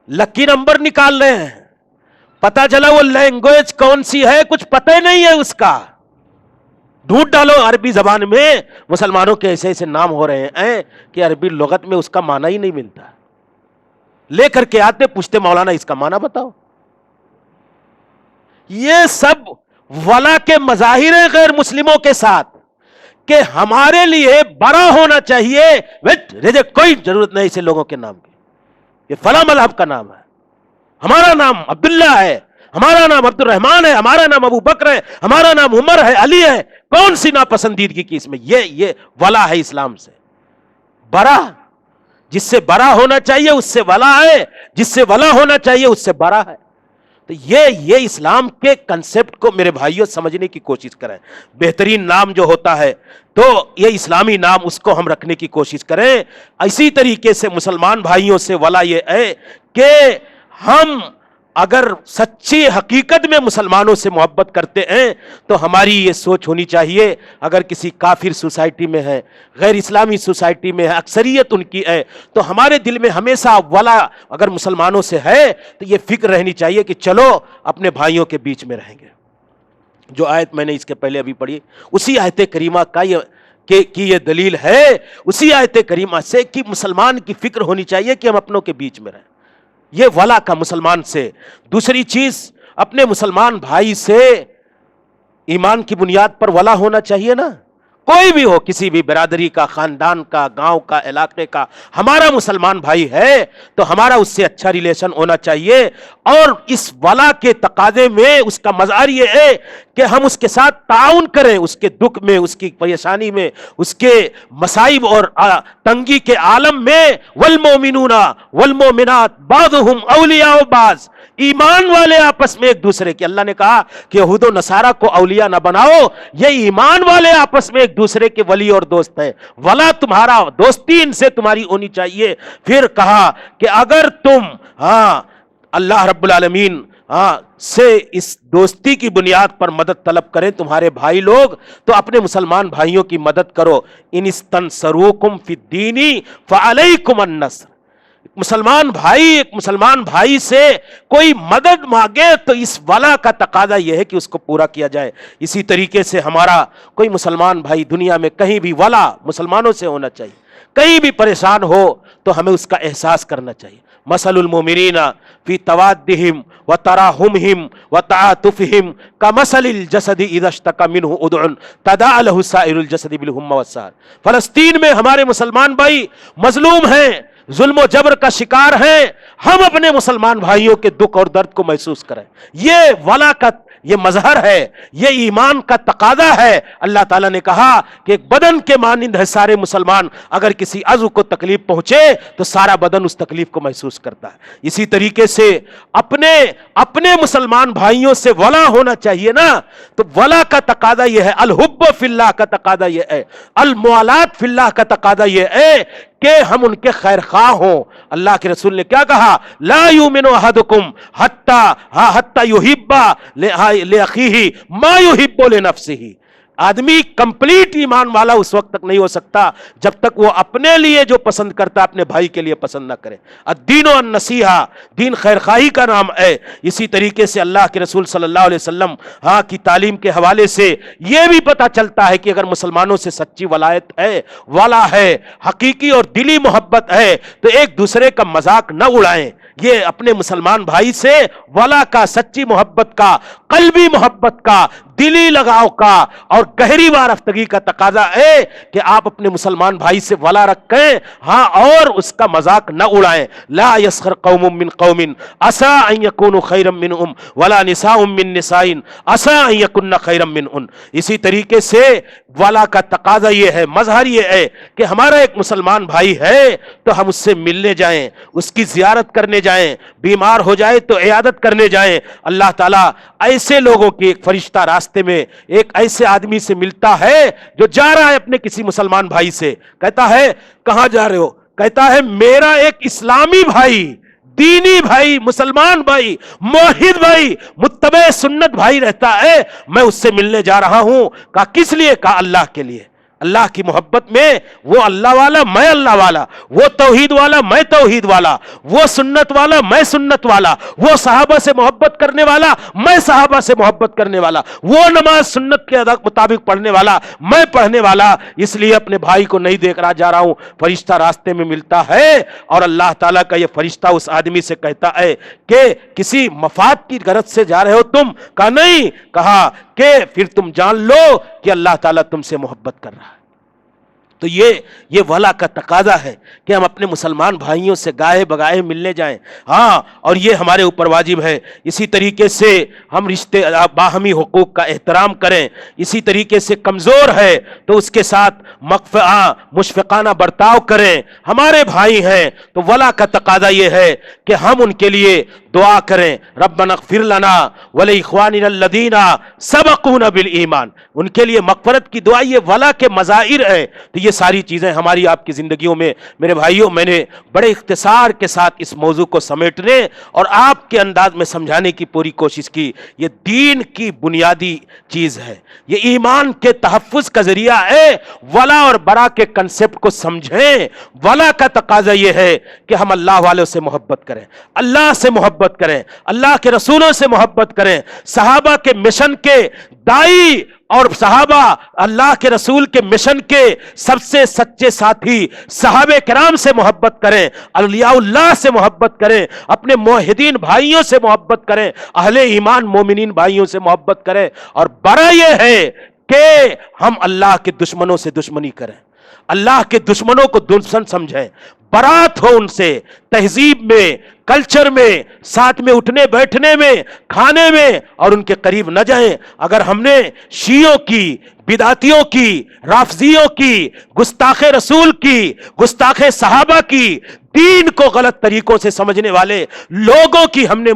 لکی نمبر نکال رہے ہیں, پتا چلا وہ لینگویج کون سی ہے کچھ پتہ ہی نہیں ہے اس کا. ڈھونڈ ڈالو عربی زبان میں مسلمانوں کے ایسے ایسے نام ہو رہے ہیں کہ عربی لغت میں اس کا معنی ہی نہیں ملتا. لے کر کے آتے پوچھتے مولانا اس کا معنی بتاؤ. یہ سب ولا کے مظاہر ہیں غیر مسلموں کے ساتھ کہ ہمارے لیے بڑا ہونا چاہیے. کوئی ضرورت نہیں ایسے لوگوں کے نام کی. یہ فلاں مذہب کا نام ہے, ہمارا نام عبداللہ ہے, ہمارا نام عبد الرحمان ہے, ہمارا نام ابو بکر ہے, ہمارا نام عمر ہے, علی ہے. کون سی ناپسندیدگی کی اس میں؟ یہ ولا ہے اسلام سے. برا, جس سے برا ہونا چاہیے اس سے ولا ہے, جس سے ولا ہونا چاہیے اس سے برا ہے. تو یہ اسلام کے کنسپٹ کو میرے بھائیوں سمجھنے کی کوشش کریں. بہترین نام جو ہوتا ہے تو یہ اسلامی نام, اس کو ہم رکھنے کی کوشش کریں. اسی طریقے سے مسلمان بھائیوں سے ولا یہ ہے کہ ہم اگر سچی حقیقت میں مسلمانوں سے محبت کرتے ہیں تو ہماری یہ سوچ ہونی چاہیے, اگر کسی کافر سوسائٹی میں ہے, غیر اسلامی سوسائٹی میں ہے, اکثریت ان کی ہے, تو ہمارے دل میں ہمیشہ ولا اگر مسلمانوں سے ہے تو یہ فکر رہنی چاہیے کہ چلو اپنے بھائیوں کے بیچ میں رہیں گے. جو آیت میں نے اس کے پہلے ابھی پڑھی, اسی آیت کریمہ کا کی یہ دلیل ہے, اسی آیت کریمہ سے کہ مسلمان کی فکر ہونی چاہیے کہ ہم اپنوں کے بیچ میں رہیں. یہ ولا کا مسلمان سے. دوسری چیز, اپنے مسلمان بھائی سے ایمان کی بنیاد پر ولا ہونا چاہیے نا. کوئی بھی ہو, کسی بھی برادری کا, خاندان کا, گاؤں کا, علاقے کا, ہمارا مسلمان بھائی ہے تو ہمارا اس سے اچھا ریلیشن ہونا چاہیے. اور اس ولا کے تقاضے میں اس کا مظہر یہ ہے کہ ہم اس کے ساتھ تعاون کریں, اس کے دکھ میں, اس کی پریشانی میں, اس کے مصائب اور تنگی کے عالم میں. والمؤمنون والمؤمنات بعضهم اولیاء بعض, ایمان والے آپس میں ایک دوسرے کے, اللہ نے کہا کہ یہود و نصارہ کو اولیاء نہ بناؤ, یہ ایمان والے آپس میں ایک دوسرے کے ولی اور دوست ہیں. ولا تمہارا دوستی ان سے تمہاری ہونی چاہیے. پھر کہا کہ اگر تم اللہ رب العالمین سے اس دوستی کی بنیاد پر مدد طلب کریں تمہارے بھائی لوگ, تو اپنے مسلمان بھائیوں کی مدد کرو. ان استنصروکم فی الدین فعلیکم النصر. مسلمان بھائی ایک مسلمان بھائی سے کوئی مدد مانگے تو اس ولا کا تقاضا یہ ہے کہ اس کو پورا کیا جائے. اسی طریقے سے ہمارا کوئی مسلمان بھائی دنیا میں کہیں بھی ولا مسلمانوں سے ہونا چاہیے. کہیں بھی پریشان ہو تو ہمیں اس کا احساس کرنا چاہیے. مثل المؤمنین فی توادہم وتراحمہم وتعاطفہم کمثل الجسد اذا اشتکى منہ عضو تداعى له سائر الجسد بالحمى والسہر. فلسطین میں ہمارے مسلمان بھائی مظلوم ہیں, ظلم و جبر کا شکار ہیں. ہم اپنے مسلمان بھائیوں کے دکھ اور درد کو محسوس کریں. یہ ولا کا یہ مظہر ہے, یہ ایمان کا تقاضا ہے. اللہ تعالیٰ نے کہا کہ ایک بدن کے مانند ہے سارے مسلمان, اگر کسی عضو کو تکلیف پہنچے تو سارا بدن اس تکلیف کو محسوس کرتا ہے. اسی طریقے سے اپنے مسلمان بھائیوں سے ولا ہونا چاہیے نا. تو ولا کا تقاضا یہ ہے, الحب فی اللہ کا تقاضا یہ ہے, الموالات فی اللہ کا تقاضا یہ ہے کہ ہم ان کے خیر خواہ ہوں. اللہ کے رسول نے کیا کہا, لا یؤمن احدکم حتی یحب لاخیہ ما یحب لنفسہ. آدمی کمپلیٹ ایمان والا اس وقت تک نہیں ہو سکتا جب تک وہ اپنے لیے جو پسند کرتا اپنے بھائی کے لیے پسند نہ کرے. الدین النصیحہ, دین خیر خواہی کا نام ہے. اسی طریقے سے اللہ کے رسول صلی اللہ علیہ وسلم کی تعلیم کے حوالے سے یہ بھی پتہ چلتا ہے کہ اگر مسلمانوں سے سچی ولایت ہے, ولا ہے, حقیقی اور دلی محبت ہے, تو ایک دوسرے کا مذاق نہ اڑائیں. یہ اپنے مسلمان بھائی سے ولا کا, سچی محبت کا, قلبی محبت کا, دلی لگاؤ کا اور گہری وارفتگی کا تقاضا ہے کہ آپ اپنے مسلمان بھائی سے ولا رکھیں, اور اس کا مذاق نہ اڑائیں. لا یسخر قوم من قوم عسى ان يكونوا خيرا منهم ولا نساء من نساء عسى ان يكن خيرا منهن. اسی طریقے سے ولا کا تقاضا یہ ہے, مظہر یہ ہے کہ ہمارا ایک مسلمان بھائی ہے تو ہم اس سے ملنے جائیں, اس کی زیارت کرنے جائیں, بیمار ہو جائے تو عیادت کرنے جائیں. اللہ تعالیٰ ایسے لوگوں کی, ایک فرشتہ راستے میں ایک ایسے آدمی سے ملتا ہے جو جا رہا ہے اپنے کسی مسلمان بھائی سے, کہتا ہے کہاں جا رہے ہو, کہتا ہے میرا ایک اسلامی بھائی, دینی بھائی, مسلمان بھائی, موحد بھائی, متبع سنت بھائی رہتا ہے, میں اس سے ملنے جا رہا ہوں. کہا کس لیے؟ کہا اللہ کے لیے. اللہ کی محبت میں وہ اللہ والا میں اللہ والا، وہ توحید والا میں توحید والا، وہ سنت والا میں سنت والا، وہ صحابہ سے محبت کرنے والا میں صحابہ سے محبت کرنے والا، وہ نماز سنت کے مطابق پڑھنے والا میں پڑھنے والا۔ اس لیے اپنے بھائی کو نہیں دیکھ رہا جا رہا ہوں، فرشتہ راستے میں ملتا ہے اور اللہ تعالیٰ کا یہ فرشتہ اس آدمی سے کہتا ہے کہ کسی مفاد کی غرض سے جا رہے ہو تم؟ کہا نہیں، کہا کہ پھر تم جان لو کہ اللہ تعالیٰ تم سے محبت کر رہا ہے۔ تو یہ ولا کا تقاضا ہے کہ ہم اپنے مسلمان بھائیوں سے گاہے بگاہے ملنے جائیں، ہاں، اور یہ ہمارے اوپر واجب ہے۔ اسی طریقے سے ہم رشتے باہمی حقوق کا احترام کریں، اسی طریقے سے کمزور ہے تو اس کے ساتھ مشفقانہ برتاؤ کریں۔ ہمارے بھائی ہیں تو ولا کا تقاضا یہ ہے کہ ہم ان کے لیے دعا کریں، ربنا اغفر لنا ولاخواننا الذین سبقونا بالایمان، ان کے لیے مغفرت کی دعا، یہ ولا کے مظاہر ہے۔ تو یہ ساری چیزیں ہماری آپ کی زندگیوں میں، میرے بھائیوں، میں نے بڑے اختصار کے ساتھ اس موضوع کو سمیٹنے اور آپ کے انداز میں سمجھانے کی پوری کوشش کی۔ یہ دین کی بنیادی چیز ہے، یہ ایمان کے تحفظ کا ذریعہ ہے۔ ولا اور برا کے کنسپٹ کو سمجھیں۔ ولا کا تقاضا یہ ہے کہ ہم اللہ والوں سے محبت کریں، اللہ سے محبت کریں، اللہ کے رسولوں سے محبت کریں، صحابہ کے مشن کے دائی اور صحابہ اللہ کے رسول کے مشن کے سب سے سچے ساتھی صحابہ کرام سے محبت کریں، اولیاء اللہ سے محبت کریں، اپنے موحدین بھائیوں سے محبت کریں، اہل ایمان مومنین بھائیوں سے محبت کریں۔ اور برا یہ ہے کہ ہم اللہ کے دشمنوں سے دشمنی کریں، اللہ کے دشمنوں کو دشمن سمجھیں، برات ہو ان سے، تہذیب میں، کلچر میں، ساتھ میں اٹھنے بیٹھنے میں، کھانے میں، اور ان کے قریب نہ جائیں۔ اگر ہم نے شیعوں کی، بدعتیوں کی، رافضیوں کی، گستاخ رسول کی، گستاخ صحابہ کی، دین کو غلط طریقوں سے سمجھنے والے لوگوں کی ہم نے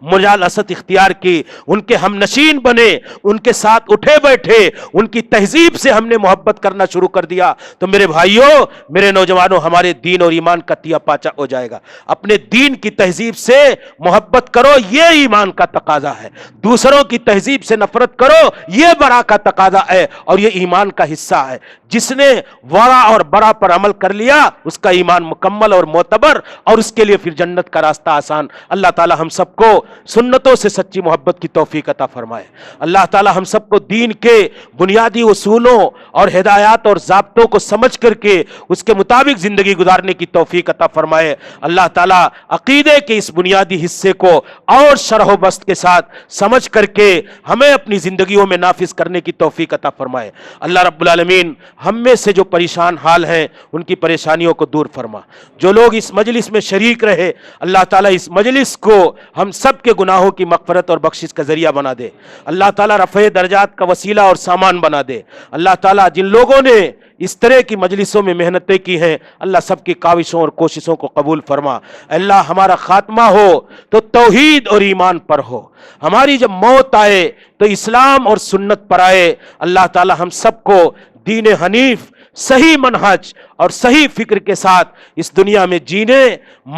مجالست اختیار کی، ان کے ہم نشین بنے، ان کے ساتھ اٹھے بیٹھے، ان کی تہذیب سے ہم نے محبت کرنا شروع کر دیا، تو میرے بھائیوں، میرے نوجوانوں، ہمارے دین اور ایمان کا تیا پاچا ہو جائے گا۔ اپنے دین کی تہذیب سے محبت کرو، یہ ایمان کا تقاضا ہے۔ دوسروں کی تہذیب سے نفرت کرو، یہ برا کا تقاضا ہے اور یہ ایمان کا حصہ ہے۔ جس نے ورا اور برا پر عمل کر لیا اس کا ایمان مکمل اور معتبر، اور اس کے لیے پھر جنت کا راستہ آسان۔ اللہ تعالی ہم سب کو سنتوں سے سچی محبت کی توفیق عطا فرمائے۔ اللہ تعالی ہم سب کو دین کے بنیادی اصولوں اور ہدایات اور ضابطوں کو سمجھ کر کے اس کے مطابق زندگی گزارنے کی توفیق عطا فرمائے۔ اللہ تعالی عقیدے کے اس بنیادی حصے کو اور شرح و بسط کے ساتھ سمجھ کر کے ہمیں اپنی زندگیوں میں نافذ کرنے کی توفیق عطا فرمائے۔ اللہ رب العالمین ہم میں سے جو پریشان حال ہیں ان کی پریشانیوں کو دور فرما۔ جو لوگ اس مجلس میں شریک رہے، اللہ تعالیٰ اس مجلس کو ہم سب کے گناہوں کی مغفرت اور بخشش کا ذریعہ بنا دے۔ اللہ تعالیٰ رفع درجات کا وسیلہ اور سامان بنا دے۔ اللہ تعالیٰ جن لوگوں نے اس طرح کی مجلسوں میں محنتیں کی ہیں، اللہ سب کی کاوشوں اور کوششوں کو قبول فرما۔ اللہ ہمارا خاتمہ ہو تو توحید اور ایمان پر ہو، ہماری جب موت آئے تو اسلام اور سنت پر آئے۔ اللہ تعالیٰ ہم سب کو دین حنیف، صحیح منہج اور صحیح فکر کے ساتھ اس دنیا میں جینے،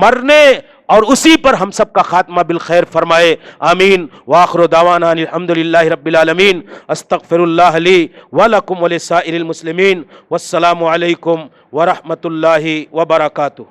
مرنے اور اسی پر ہم سب کا خاتمہ بالخیر فرمائے۔ آمین۔ وآخر دعوانا الحمدللہ رب العالمین۔ استغفر اللہ لی ولکم ولسائر المسلمین۔ والسلام علیکم ورحمۃ اللہ وبرکاتہ۔